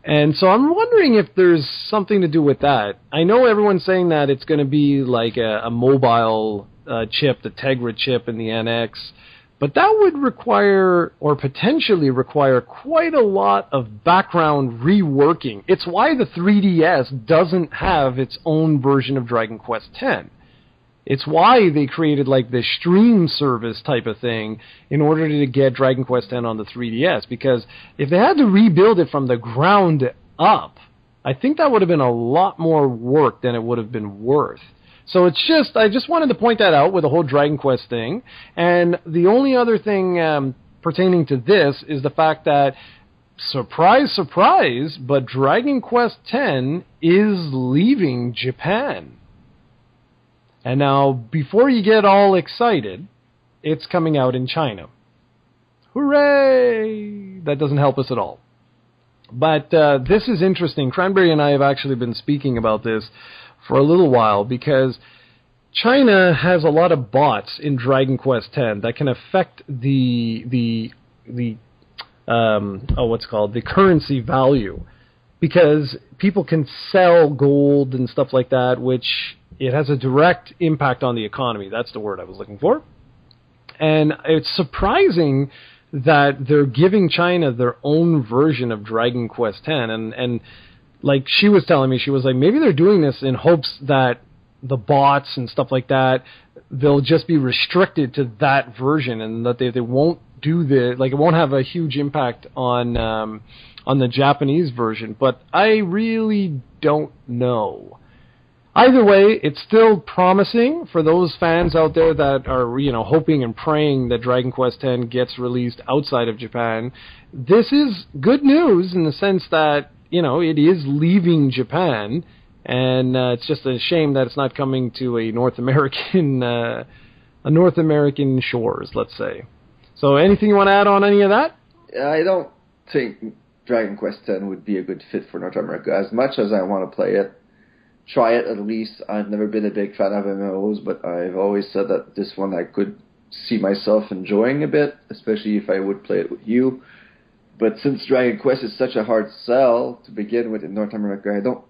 And so I'm wondering if there's something to do with that. I know everyone's saying that it's going to be like a mobile chip, the Tegra chip in the NX. But that would require, or potentially require, quite a lot of background reworking. It's why the 3DS doesn't have its own version of Dragon Quest X. It's why they created like this stream service type of thing in order to get Dragon Quest X on the 3DS. Because if they had to rebuild it from the ground up, I think that would have been a lot more work than it would have been worth. So I just wanted to point that out with the whole Dragon Quest thing. And the only other thing pertaining to this is the fact that, surprise, surprise, but Dragon Quest X is leaving Japan. And now, before you get all excited, it's coming out in China. Hooray! That doesn't help us at all. But this is interesting. Cranberry and I have actually been speaking about this for a little while, because China has a lot of bots in Dragon Quest X that can affect the currency value, because people can sell gold and stuff like that, which it has a direct impact on the economy. That's the word I was looking for. And it's surprising that they're giving China their own version of Dragon Quest X, and like she was telling me, she was like, maybe they're doing this in hopes that the bots and stuff like that, they'll just be restricted to that version, and that they won't do it won't have a huge impact on the Japanese version. But I really don't know. Either way, it's still promising for those fans out there that are, hoping and praying that Dragon Quest X gets released outside of Japan. This is good news in the sense that, it is leaving Japan, and it's just a shame that it's not coming to a North American shores, let's say. So, anything you want to add on any of that? I don't think Dragon Quest X would be a good fit for North America. As much as I want to play it, try it at least. I've never been a big fan of MMOs, but I've always said that this one I could see myself enjoying a bit, especially if I would play it with you. But since Dragon Quest is such a hard sell to begin with in North America, I don't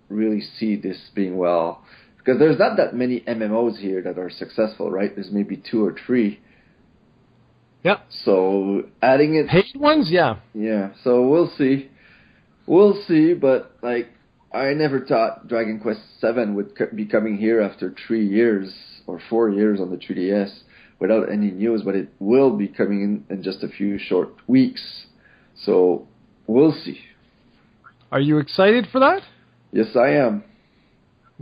really see this being well. Because there's not that many MMOs here that are successful, right? There's maybe 2 or 3. Yeah. So adding it... Paid ones? Yeah. Yeah, so we'll see. We'll see, but I never thought Dragon Quest VII would be coming here after 3 years or 4 years on the 3DS without any news, but it will be coming in just a few short weeks. So, we'll see. Are you excited for that? Yes, I am.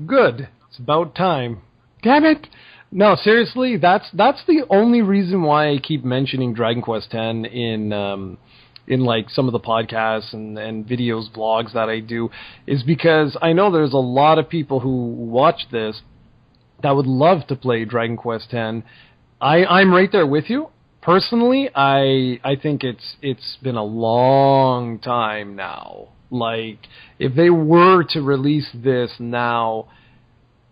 Good. It's about time. Damn it! No, seriously, that's the only reason why I keep mentioning Dragon Quest X in like some of the podcasts and videos, blogs that I do, is because I know there's a lot of people who watch this that would love to play Dragon Quest X. I'm right there with you. Personally, I think it's been a long time now. Like, if they were to release this now,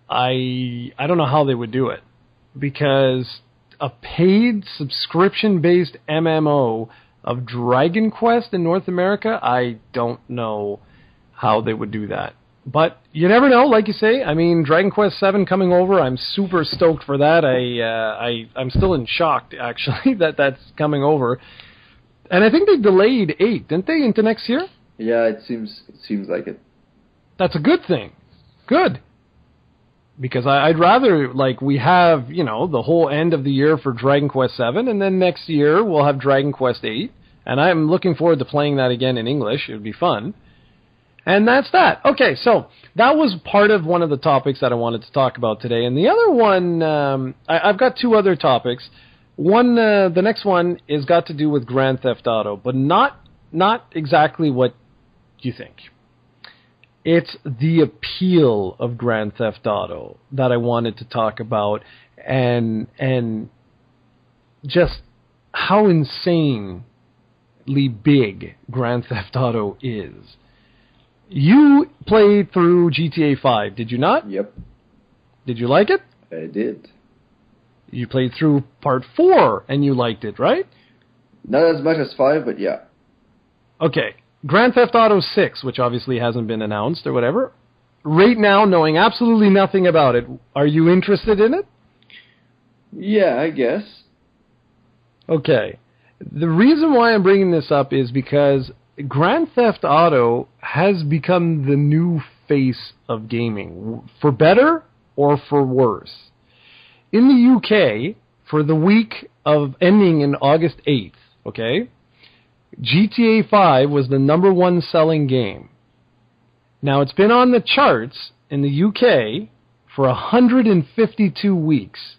I don't know how they would do it. Because a paid subscription-based MMO of Dragon Quest in North America, I don't know how they would do that. But you never know, like you say. I mean, Dragon Quest VII coming over, I'm super stoked for that. I'm still in shock, actually, that that's coming over. And I think they delayed 8, didn't they, into next year? Yeah, it seems like it. That's a good thing. Good. Because I'd rather, like, we have, the whole end of the year for Dragon Quest VII, and then next year we'll have Dragon Quest VIII, and I'm looking forward to playing that again in English. It would be fun. And that's that. Okay, so that was part of one of the topics that I wanted to talk about today. And the other one, I've got 2 other topics. One, the next one is got to do with Grand Theft Auto, but not exactly what you think. It's the appeal of Grand Theft Auto that I wanted to talk about, and just how insanely big Grand Theft Auto is. You played through GTA 5, did you not? Yep. Did you like it? I did. You played through Part 4, and you liked it, right? Not as much as 5, but yeah. Okay. Grand Theft Auto 6, which obviously hasn't been announced or whatever, right now, knowing absolutely nothing about it, are you interested in it? Yeah, I guess. Okay. The reason why I'm bringing this up is because Grand Theft Auto has become the new face of gaming, for better or for worse. In the UK, for the week of ending in August 8th, okay, GTA 5 was the #1 selling game. Now, it's been on the charts in the UK for 152 weeks,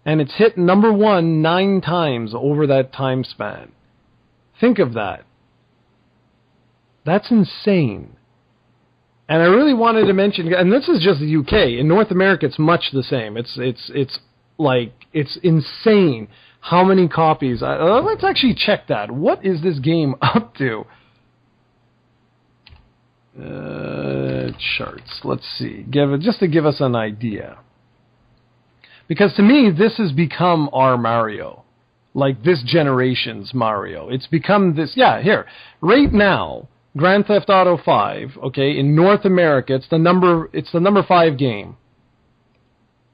and it's hit #1 9 times over that time span. Think of that. That's insane. And I really wanted to mention, and this is just the UK. In North America, it's much the same. It's insane how many copies. Let's actually check that. What is this game up to? Charts. Let's see. Just to give us an idea. Because to me, this has become our Mario. Like this generation's Mario. It's become this. Yeah, here. Right now, Grand Theft Auto 5, okay, in North America, it's the number 5 game.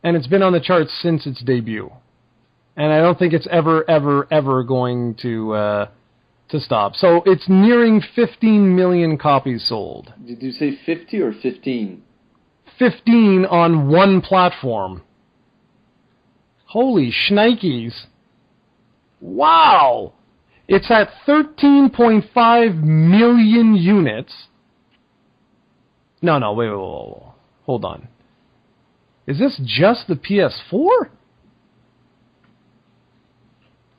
And it's been on the charts since its debut. And I don't think it's ever going to stop. So it's nearing 15 million copies sold. Did you say 50 or 15? 15 on one platform. Holy shnikes. Wow! It's at 13.5 million units. No, wait. Hold on. Is this just the PS4?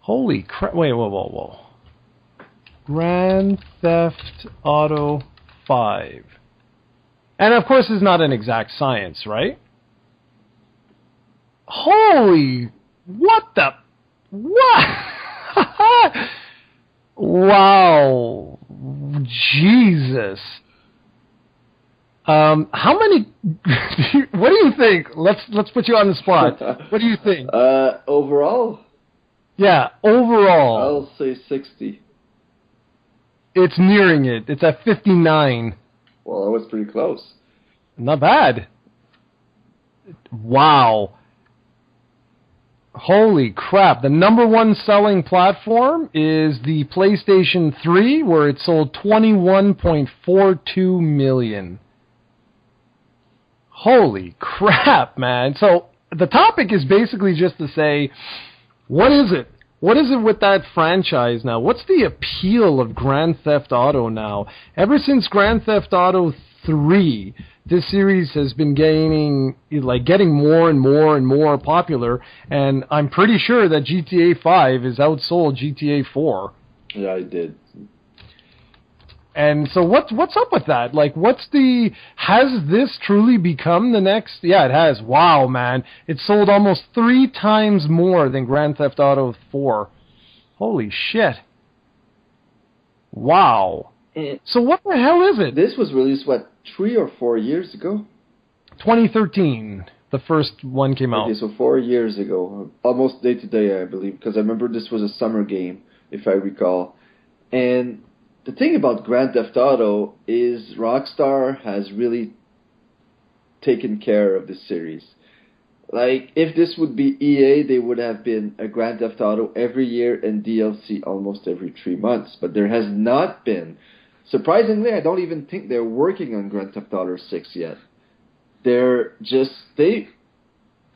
Holy crap. Wait, whoa. Grand Theft Auto 5. And of course, it's not an exact science, right? Holy... What? Wow. Jesus. How many... what do you think? Let's put you on the spot. What do you think? Overall? Yeah, overall. I'll say 60. It's nearing it. It's at 59. Well, that was pretty close. Not bad. Wow. Holy crap. The #1 selling platform is the PlayStation 3, where it sold 21.42 million. Holy crap, man. So the topic is basically just to say, what is it? What is it with that franchise now? What's the appeal of Grand Theft Auto now? Ever since Grand Theft Auto 3, this series has been getting more and more and more popular, and I'm pretty sure that GTA 5 has outsold GTA 4. Yeah, I did. And so what's up with that? Like, has this truly become the next? Yeah, it has. Wow, man. It sold almost 3 times more than Grand Theft Auto 4. Holy shit. Wow. So what the hell is it? This was released, 3 or 4 years ago? 2013. The first one came out. Okay, so 4 years ago. Almost day to day, I believe, because I remember this was a summer game, if I recall. And the thing about Grand Theft Auto is Rockstar has really taken care of this series. Like, if this would be EA, they would have been a Grand Theft Auto every year and DLC almost every 3 months. But there has not been. Surprisingly, I don't even think they're working on Grand Theft Auto 6 yet. They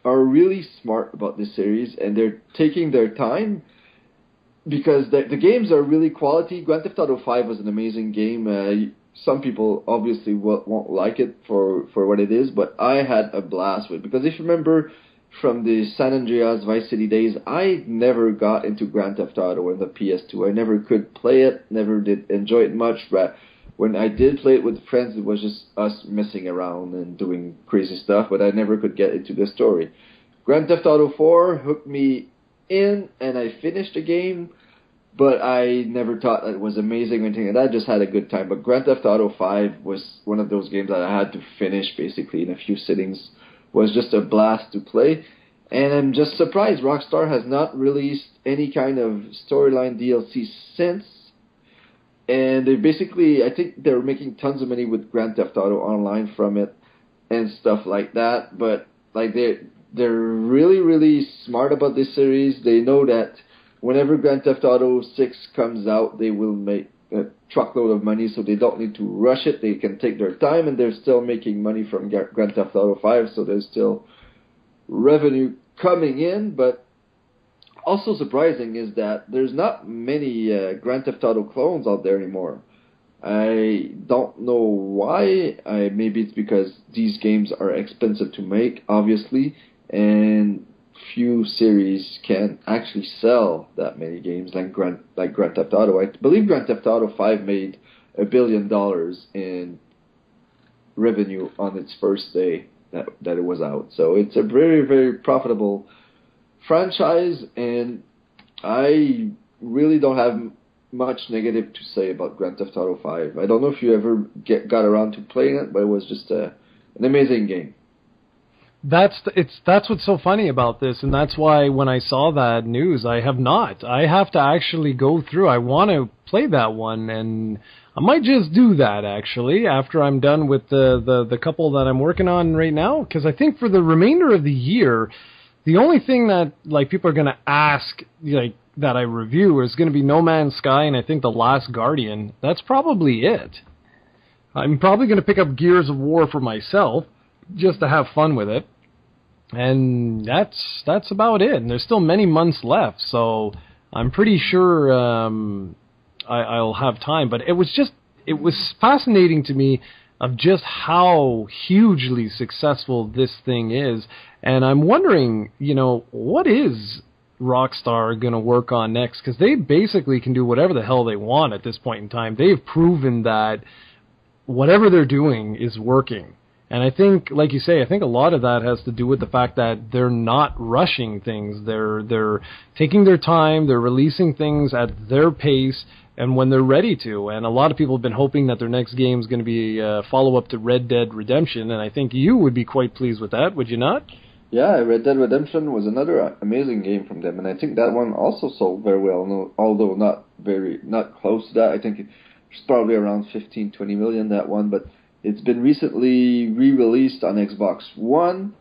are really smart about this series, and they're taking their time because the games are really quality. Grand Theft Auto 5 was an amazing game. Some people obviously won't like it for what it is, but I had a blast with it. Because if you remember from the San Andreas Vice City days, I never got into Grand Theft Auto on the PS2. I never could play it, never did enjoy it much, but when I did play it with friends, it was just us messing around and doing crazy stuff, but I never could get into the story. Grand Theft Auto 4 hooked me in, and I finished the game, but I never thought that it was amazing or anything, and I just had a good time. But Grand Theft Auto 5 was one of those games that I had to finish basically in a few sittings. It was just a blast to play, and I'm just surprised Rockstar has not released any kind of storyline DLC since. And they basically, I think they're making tons of money with Grand Theft Auto Online from it and stuff like that. But like they're really, really smart about this series. They know that whenever Grand Theft Auto 6 comes out, they will make a truckload of money, so they don't need to rush it. They can take their time, and they're still making money from Grand Theft Auto 5, so there's still revenue coming in. But also surprising is that there's not many Grand Theft Auto clones out there anymore. I don't know why. Maybe it's because these games are expensive to make, obviously, and few series can actually sell that many games like Grand Theft Auto. I believe Grand Theft Auto 5 made $1 billion in revenue on its first day that it was out. So it's a very, very profitable franchise, and I really don't have much negative to say about Grand Theft Auto 5. I don't know if you ever got around to playing it, but it was just an amazing game. That's what's so funny about this, and that's why when I saw that news, I have not. I have to actually go through. I want to play that one, and I might just do that actually after I'm done with the couple that I'm working on right now, because I think for the remainder of the year, the only thing that like people are going to ask like that I review is going to be No Man's Sky and I think The Last Guardian. That's probably it. I'm probably going to pick up Gears of War for myself just to have fun with it. And that's about it. And there's still many months left, so I'm pretty sure I'll have time. But it was fascinating to me of just how hugely successful this thing is. And I'm wondering, what is Rockstar going to work on next? Because they basically can do whatever the hell they want at this point in time. They've proven that whatever they're doing is working. And I think, like you say, I think a lot of that has to do with the fact that they're not rushing things. They're taking their time. They're releasing things at their pace and when they're ready to. And a lot of people have been hoping that their next game is going to be a follow-up to Red Dead Redemption. And I think you would be quite pleased with that, would you not? Yeah, Red Dead Redemption was another amazing game from them. And I think that one also sold very well, although not close to that. I think it's probably around 15, 20 million, that one. But it's been recently re-released on Xbox One,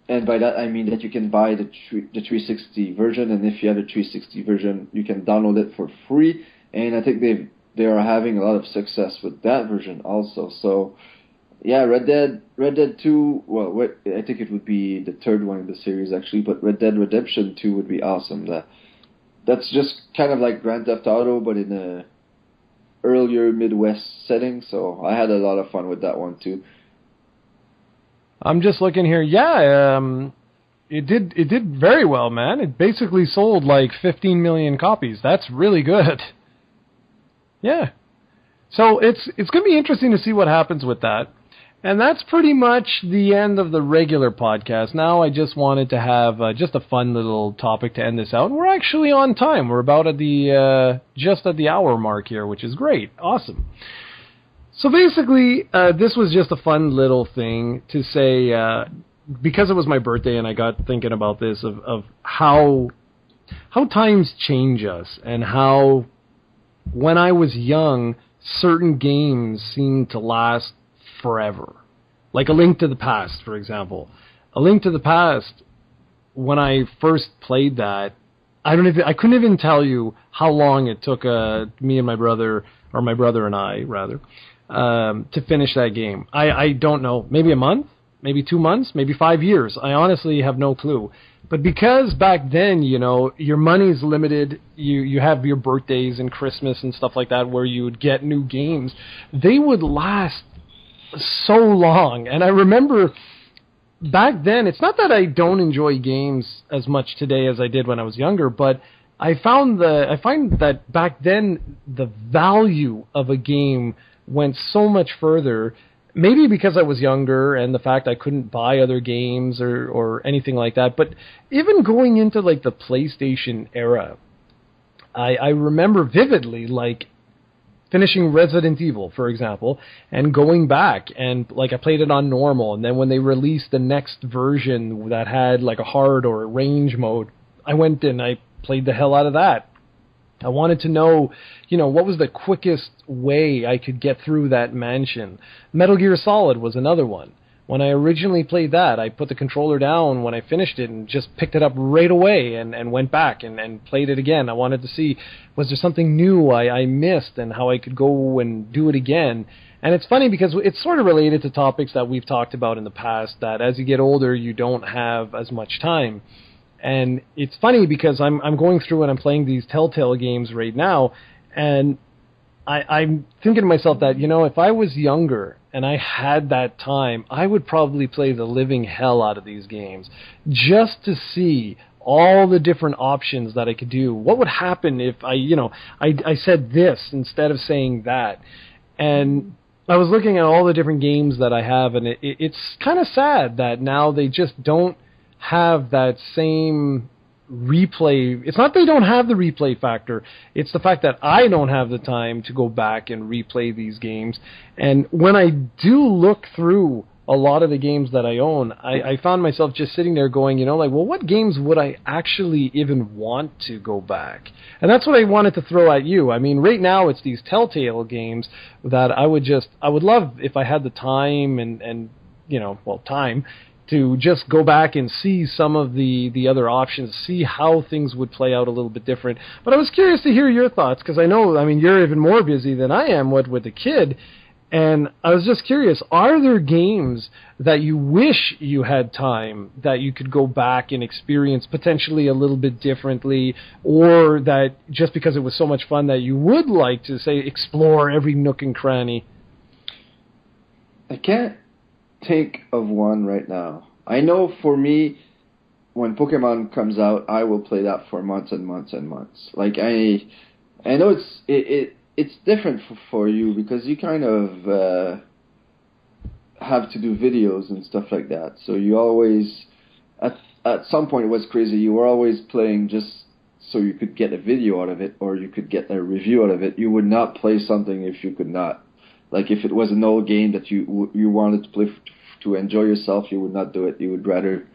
and by that I mean that you can buy the 360 version, and if you have a 360 version, you can download it for free. And I think they are having a lot of success with that version also. So, yeah, Red Dead 2. Well, I think it would be the third one in the series actually, but Red Dead Redemption 2 would be awesome. That's just kind of like Grand Theft Auto, but in earlier Midwest setting, so I had a lot of fun with that one too. I'm just looking here. Yeah, it did very well, man. It basically sold like 15 million copies. That's really good. Yeah. So it's going to be interesting to see what happens with that. And that's pretty much the end of the regular podcast. Now I just wanted to have just a fun little topic to end this out. And we're actually on time. We're about at the just at the hour mark here, which is great. Awesome. So basically, this was just a fun little thing to say, because it was my birthday and I got thinking about this, of how times change us and how when I was young, certain games seemed to last forever. Like A Link to the Past, for example. A Link to the Past, when I first played that, I couldn't even tell you how long it took me and my brother, or my brother and I, rather, to finish that game. I don't know, maybe a month, maybe 2 months, maybe 5 years. I honestly have no clue. But because back then, you know, your money's limited, you have your birthdays and Christmas and stuff like that where you would get new games, they would last so long. And I remember back then, it's not that I don't enjoy games as much today as I did when I was younger, but I find that back then the value of a game went so much further. Maybe because I was younger and the fact I couldn't buy other games or anything like that. But even going into like the PlayStation era, I remember vividly like finishing Resident Evil, for example, and going back and like I played it on normal, and then when they released the next version that had like a hard or a range mode, I went and I played the hell out of that. I wanted to know, you know, what was the quickest way I could get through that mansion. Metal Gear Solid was another one. When I originally played that, I put the controller down when I finished it and just picked it up right away and went back and played it again. I wanted to see, was there something new I missed and how I could go and do it again. And it's funny because it's sort of related to topics that we've talked about in the past, that as you get older, you don't have as much time. And it's funny because I'm going through and I'm playing these Telltale games right now, and I'm thinking to myself that, you know, if I was younger and I had that time, I would probably play the living hell out of these games just to see all the different options that I could do. What would happen if I said this instead of saying that? And I was looking at all the different games that I have, and it's kind of sad that now they just don't have that same replay. It's not they don't have the replay factor, it's the fact that I don't have the time to go back and replay these games. And when I do look through a lot of the games that I own, I found myself just sitting there going, you know, like, well, what games would I actually even want to go back? And that's what I wanted to throw at you. I mean, right now it's these Telltale games that I would love if I had the time and you know, well, time to just go back and see some of the other options, see how things would play out a little bit different. But I was curious to hear your thoughts, because I know, I mean, you're even more busy than I am with a kid, and I was just curious, are there games that you wish you had time that you could go back and experience potentially a little bit differently, or that just because it was so much fun that you would like to, say, explore every nook and cranny? I can't think of one right now. I know for me, when Pokemon comes out, I will play that for months and months and months. Like I know it's different for you because you kind of have to do videos and stuff like that. So you always at some point it was crazy. You were always playing just so you could get a video out of it or you could get a review out of it. You would not play something if you could not. Like if it was an old game that you wanted to play to enjoy yourself, you would not do it. You would rather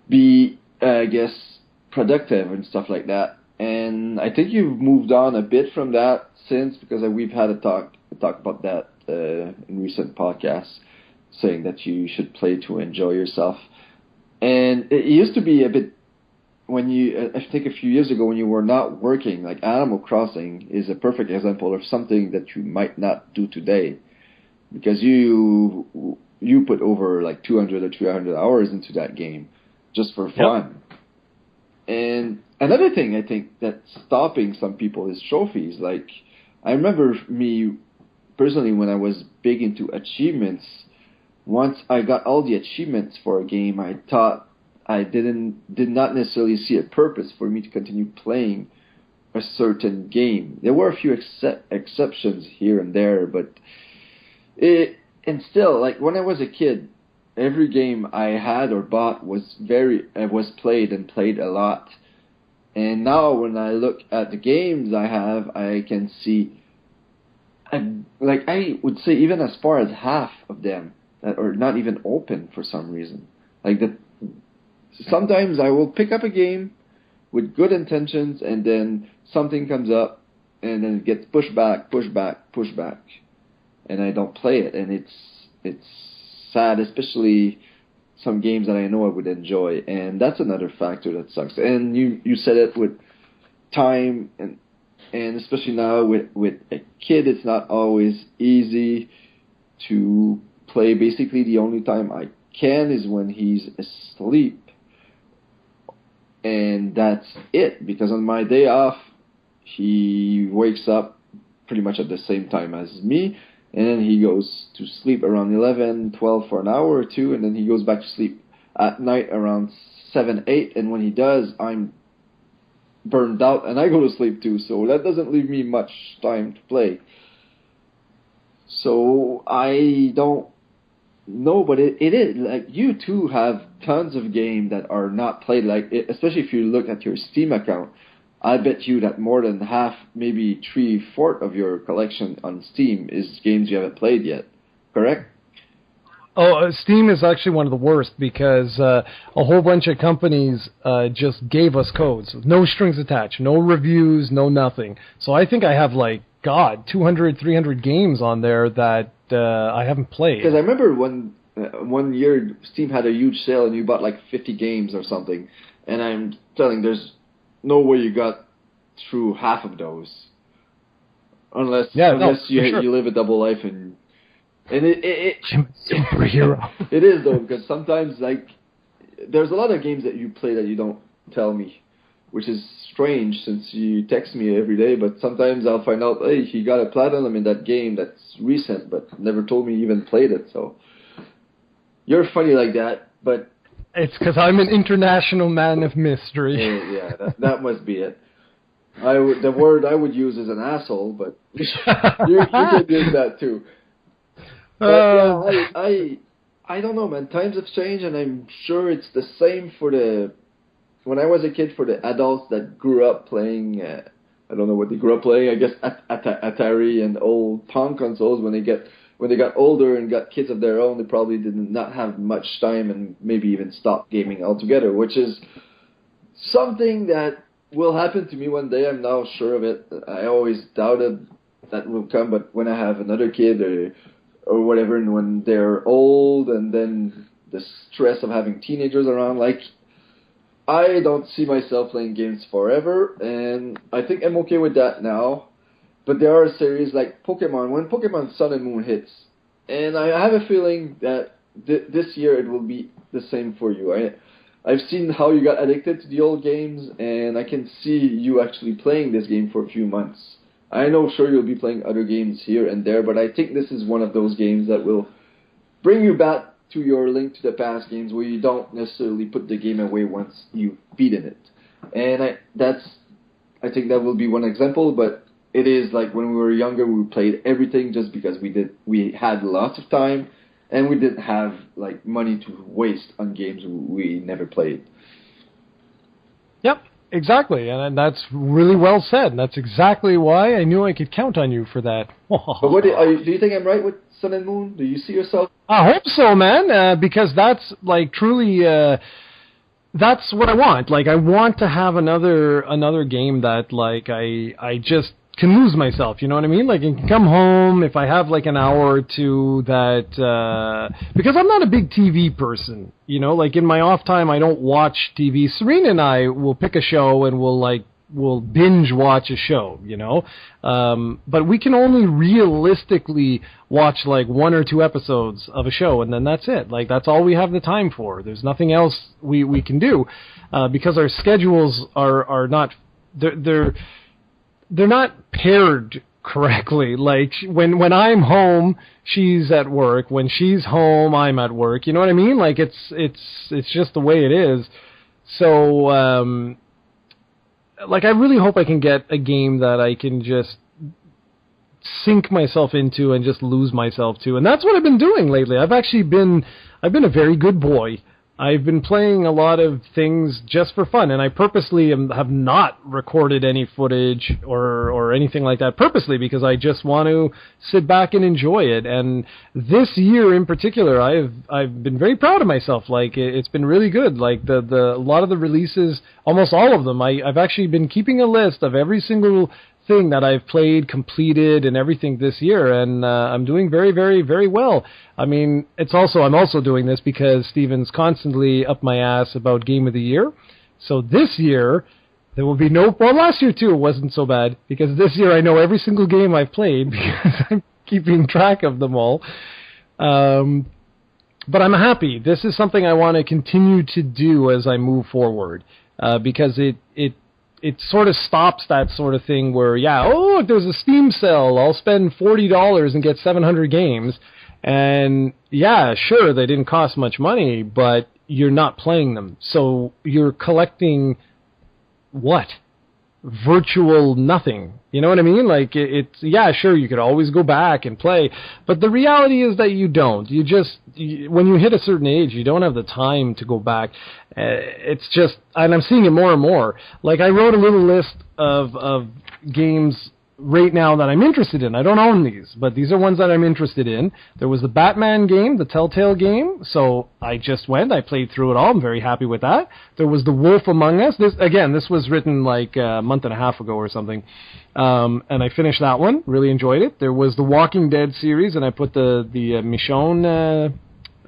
be, I guess, productive and stuff like that. And I think you've moved on a bit from that since, because we've had a talk about that in recent podcasts, saying that you should play to enjoy yourself. And it used to be a bit, I think a few years ago when you were not working, like Animal Crossing is a perfect example of something that you might not do today, because you put over like 200 or 300 hours into that game just for fun. Yep. And another thing I think that's stopping some people is trophies. Like I remember me personally when I was big into achievements. Once I got all the achievements for a game, I thought I did not necessarily see a purpose for me to continue playing a certain game. There were a few exceptions here and there, but and still, like when I was a kid, every game I had or bought was played and played a lot. And now when I look at the games I have, I can see, I would say even as far as half of them that are not even open for some reason. Sometimes I will pick up a game with good intentions, and then something comes up, and then it gets pushed back, and I don't play it, and it's sad, especially some games that I know I would enjoy, and that's another factor that sucks. And you said it with time, and especially now with a kid, it's not always easy to play. Basically, the only time I can is when he's asleep. And that's it, because on my day off, he wakes up pretty much at the same time as me, and then he goes to sleep around 11, 12 for an hour or two, and then he goes back to sleep at night around 7, 8, and when he does, I'm burned out, and I go to sleep too, so that doesn't leave me much time to play. So I don't know, but it is, like, you too have tons of games that are not played, especially if you look at your Steam account. I bet you that more than half, maybe 3/4 of your collection on Steam is games you haven't played yet, correct? Oh, Steam is actually one of the worst because a whole bunch of companies just gave us codes. No strings attached, no reviews, no nothing. So I think I have 200, 300 games on there that I haven't played. Because I remember one year Steam had a huge sale and you bought 50 games or something. And I'm telling, there's no way you got through half of those. Unless you live a double life and it superhero. It is though, because sometimes there's a lot of games that you play that you don't tell me, which is strange since you text me every day, but sometimes I'll find out, hey, he got a platinum in that game that's recent, but never told me he even played it, so you're funny like that, but it's because I'm an international man of mystery. Yeah, that must be it. The word I would use is an asshole, but you can use that too. But I don't know, man. Times have changed, and I'm sure it's the same when I was a kid, for the adults that grew up playing, I don't know what they grew up playing, I guess Atari and old Pong consoles. When they got older and got kids of their own, they probably did not have much time and maybe even stopped gaming altogether, which is something that will happen to me one day. I'm now sure of it. I always doubted that will come, but when I have another kid or whatever, and when they're old, and then the stress of having teenagers around, I don't see myself playing games forever, and I think I'm okay with that now. But there are series like Pokemon. When Pokemon Sun and Moon hits, and I have a feeling that this year it will be the same for you. I've seen how you got addicted to the old games, and I can see you actually playing this game for a few months. I know, sure, you'll be playing other games here and there, but I think this is one of those games that will bring you back to your Link to the Past games, where you don't necessarily put the game away once you've beaten it. And I think that will be one example, but it is like when we were younger, we played everything just because we had lots of time, and we didn't have money to waste on games we never played. Yep, exactly, and that's really well said. And that's exactly why I knew I could count on you for that. But do you think I'm right with Sun and Moon? Do you see yourself? I hope so, man, because that's truly that's what I want. I want to have another game that I just can lose myself, you know what I mean? I can come home if I have an hour or two that because I'm not a big TV person, in my off time I don't watch TV. Serena and I will pick a show and we'll binge watch a show, but we can only realistically watch 1 or 2 episodes of a show, and then that's it. That's all we have the time for. There's nothing else we can do because our schedules are not they're not paired correctly. Like when I'm home, she's at work. When she's home, I'm at work. You know what I mean? Like it's just the way it is. So like I really hope I can get a game that I can just sink myself into and just lose myself to. And that's what I've been doing lately. I've been a very good boy. I've been playing a lot of things just for fun, and I purposely have not recorded any footage or anything like that purposely because I just want to sit back and enjoy it. And this year in particular, I've been very proud of myself. Like it's been really good. Like a lot of the releases, almost all of them, I've actually been keeping a list of every single thing that I've played, completed, and everything this year, and I'm doing very, very, very well. I mean, I'm also doing this because Steven's constantly up my ass about Game of the Year. So this year, there will be last year too, it wasn't so bad, because this year I know every single game I've played because I'm keeping track of them all. But I'm happy. This is something I want to continue to do as I move forward, because it sort of stops that sort of thing where, look, there's a Steam sale, I'll spend $40 and get 700 games. And sure, they didn't cost much money, but you're not playing them. So you're collecting what? Virtual nothing. You know what I mean? Like, sure, you could always go back and play, but the reality is that you don't. When you hit a certain age, you don't have the time to go back. It's just, and I'm seeing it more and more. Like, I wrote a little list of games right now that I'm interested in. I don't own these, but these are ones that I'm interested in. There was the Batman game, the Telltale game, so I just went, I played through it all, I'm very happy with that. There was The Wolf Among Us. This was written like a month and a half ago or something, and I finished that one, really enjoyed it. There was the Walking Dead series, and I put the Michonne,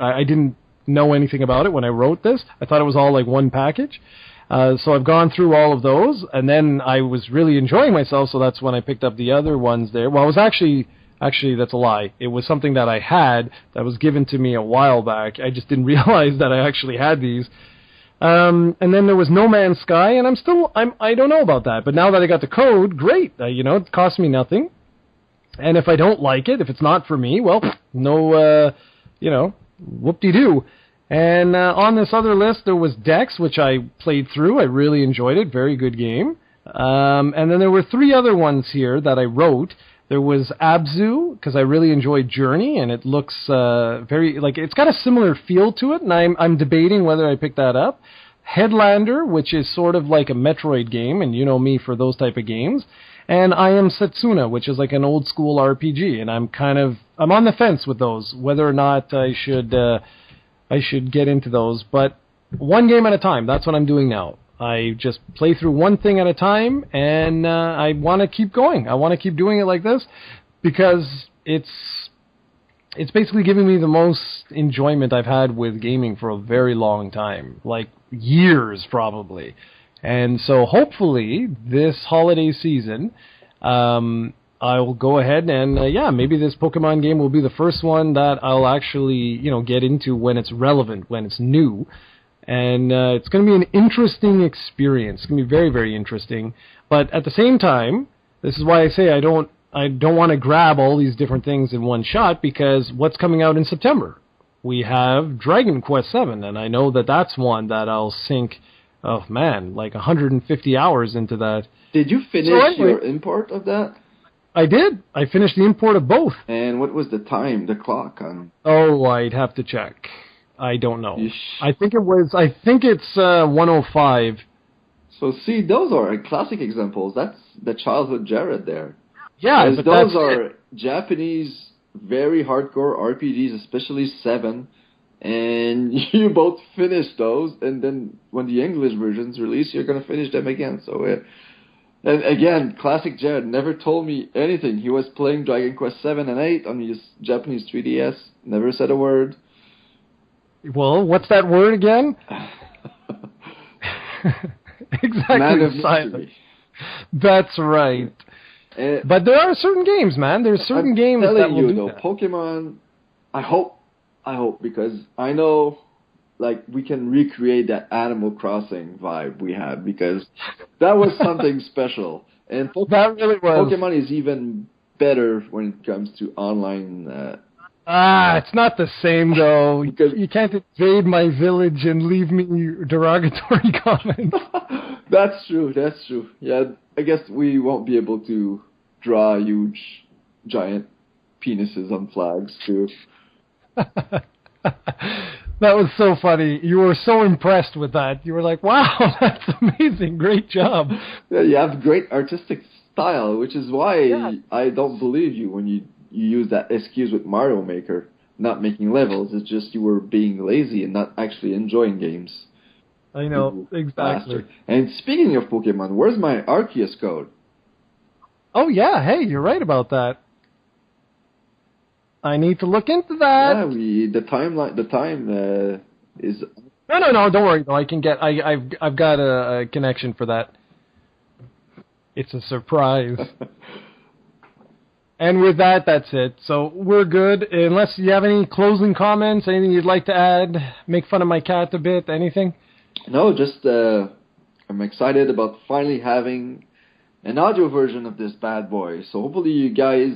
I didn't know anything about it when I wrote this. I thought it was all like one package. So I've gone through all of those, and then I was really enjoying myself, so that's when I picked up the other ones there. Well, it was actually, that's a lie. It was something that I had that was given to me a while back. I just didn't realize that I actually had these. And then there was No Man's Sky, and I don't know about that. But now that I got the code, great. It cost me nothing. And if I don't like it, if it's not for me, well, no, whoop-de-doo. And on this other list, there was Dex, which I played through. I really enjoyed it. Very good game. And then there were 3 other ones here that I wrote. There was Abzu, because I really enjoyed Journey, and it looks it's got a similar feel to it, and I'm debating whether I pick that up. Headlander, which is sort of like a Metroid game, and you know me for those type of games. And I Am Setsuna, which is like an old school RPG, and I'm on the fence with those, whether or not I should get into those, but one game at a time. That's what I'm doing now. I just play through one thing at a time, and I want to keep going. I want to keep doing it like this because it's basically giving me the most enjoyment I've had with gaming for a very long time, like years probably. And so hopefully this holiday season, I will go ahead and, maybe this Pokemon game will be the first one that I'll actually, get into when it's relevant, when it's new. And it's going to be an interesting experience. It's going to be very, very interesting. But at the same time, this is why I say I don't want to grab all these different things in one shot, because what's coming out in September? We have Dragon Quest VII, and I know that that's one that I'll sink, like 150 hours into that. Did you finish your import of that? I did. I finished the import of both. And what was the clock on? Oh, I'd have to check. I don't know. I think it's 105. So see, those are classic examples. That's the childhood Jarrod there. Yeah, but those are Japanese, very hardcore RPGs, especially 7. And you both finished those, and then when the English versions release, you're going to finish them again. So and again, classic Jarrod never told me anything. He was playing Dragon Quest 7 and 8 on his Japanese 3DS. Never said a word. Well, what's that word again? Exactly. Man of silent. mystery. That's right. But there are certain games, man. There's certain games that will do that. Pokemon, I hope, because I know, like, we can recreate that Animal Crossing vibe we had, because that was something special. And that really was. Pokemon is even better when it comes to online. It's not the same though. Because you can't invade my village and leave me derogatory comments. That's true. Yeah, I guess we won't be able to draw huge, giant penises on flags too. That was so funny. You were so impressed with that. You were like, wow, that's amazing. Great job. Yeah, you have great artistic style, which is why I don't believe you when you use that excuse with Mario Maker, not making levels. It's just you were being lazy and not actually enjoying games. I know, exactly. Bastard. And speaking of Pokemon, where's my Arceus code? Oh, yeah. Hey, you're right about that. I need to look into that. Yeah, the time is. No. Don't worry. No, I can get. I've got a connection for that. It's a surprise. And with that, that's it. So we're good. Unless you have any closing comments, anything you'd like to add, make fun of my cat a bit, anything? No, just I'm excited about finally having an audio version of this bad boy. So hopefully you guys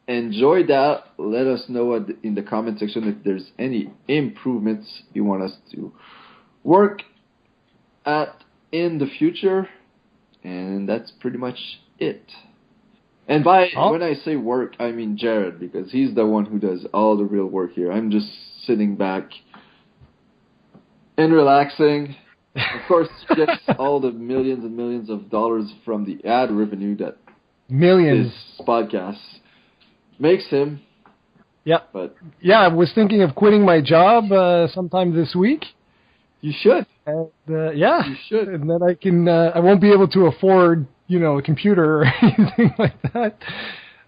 enjoy that. Let us know in the comment section if there's any improvements you want us to work at in the future. And that's pretty much it. And when I say work, I mean Jarrod, because he's the one who does all the real work here. I'm just sitting back and relaxing. Of course, he gets all the millions and millions of dollars from the ad revenue that millions this podcast makes him. Yeah. But yeah, I was thinking of quitting my job sometime this week. You should. And, yeah. You should. And then I can. I won't be able to afford, a computer or anything like that.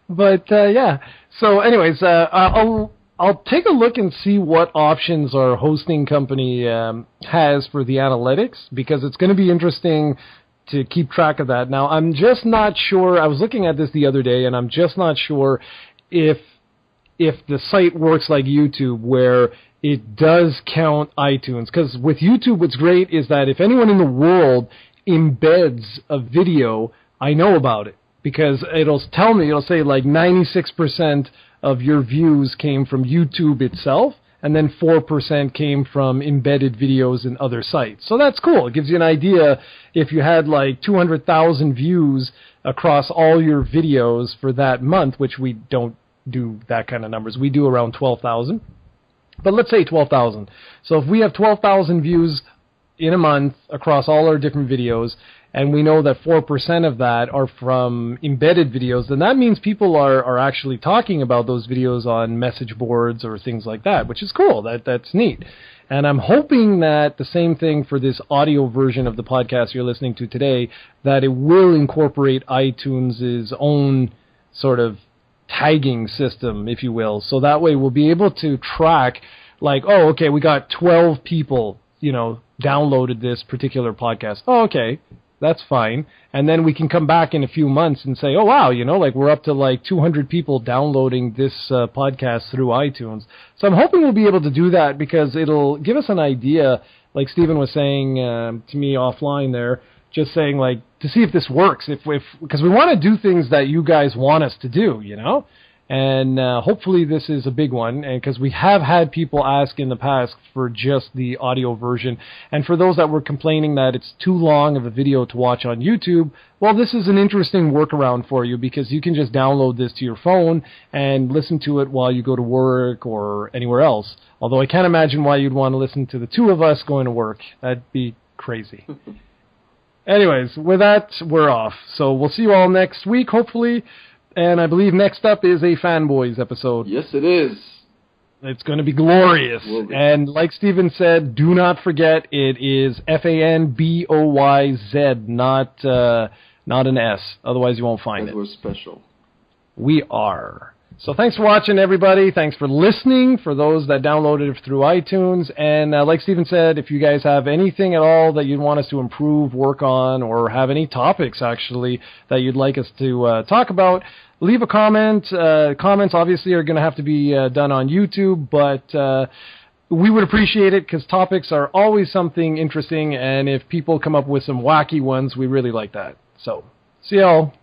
But yeah. So, anyways, I'll take a look and see what options our hosting company has for the analytics, because it's going to be interesting to keep track of that. Now, I'm just not sure. I was looking at this the other day, and I'm just not sure if the site works like YouTube, where it does count iTunes. Because with YouTube, what's great is that if anyone in the world embeds a video, I know about it, because it'll tell me, it'll say like 96% of your views came from YouTube itself, and then 4% came from embedded videos in other sites. So that's cool. It gives you an idea if you had like 200,000 views across all your videos for that month, which we don't do that kind of numbers. We do around 12,000. But let's say 12,000. So if we have 12,000 views in a month across all our different videos, and we know that 4% of that are from embedded videos, then that means people are actually talking about those videos on message boards or things like that, which is cool. That's neat. And I'm hoping that the same thing for this audio version of the podcast you're listening to today, that it will incorporate iTunes' own sort of tagging system, if you will. So that way we'll be able to track, like, oh, okay, we got 12 people, downloaded this particular podcast. Oh, okay. That's fine. And then we can come back in a few months and say, oh, wow, like we're up to like 200 people downloading this podcast through iTunes. So I'm hoping we'll be able to do that, because it'll give us an idea, like Steven was saying to me offline there, just saying, like, to see if this works, because we want to do things that you guys want us to do, And hopefully this is a big one, and because we have had people ask in the past for just the audio version. And for those that were complaining that it's too long of a video to watch on YouTube, well, this is an interesting workaround for you, because you can just download this to your phone and listen to it while you go to work or anywhere else. Although I can't imagine why you'd want to listen to the two of us going to work. That'd be crazy. Anyways, with that, we're off. So we'll see you all next week, hopefully. And I believe next up is a Fanboyz episode. Yes, it is. It's going to be glorious. And like Steven said, do not forget, it is Fanboyz, not an S. Otherwise, you won't find it. We're special. We are. So thanks for watching, everybody. Thanks for listening, for those that downloaded it through iTunes. And like Steven said, if you guys have anything at all that you'd want us to improve, work on, or have any topics, actually, that you'd like us to talk about, leave a comment. Comments, obviously, are going to have to be done on YouTube, but we would appreciate it, because topics are always something interesting, and if people come up with some wacky ones, we really like that. So, see y'all.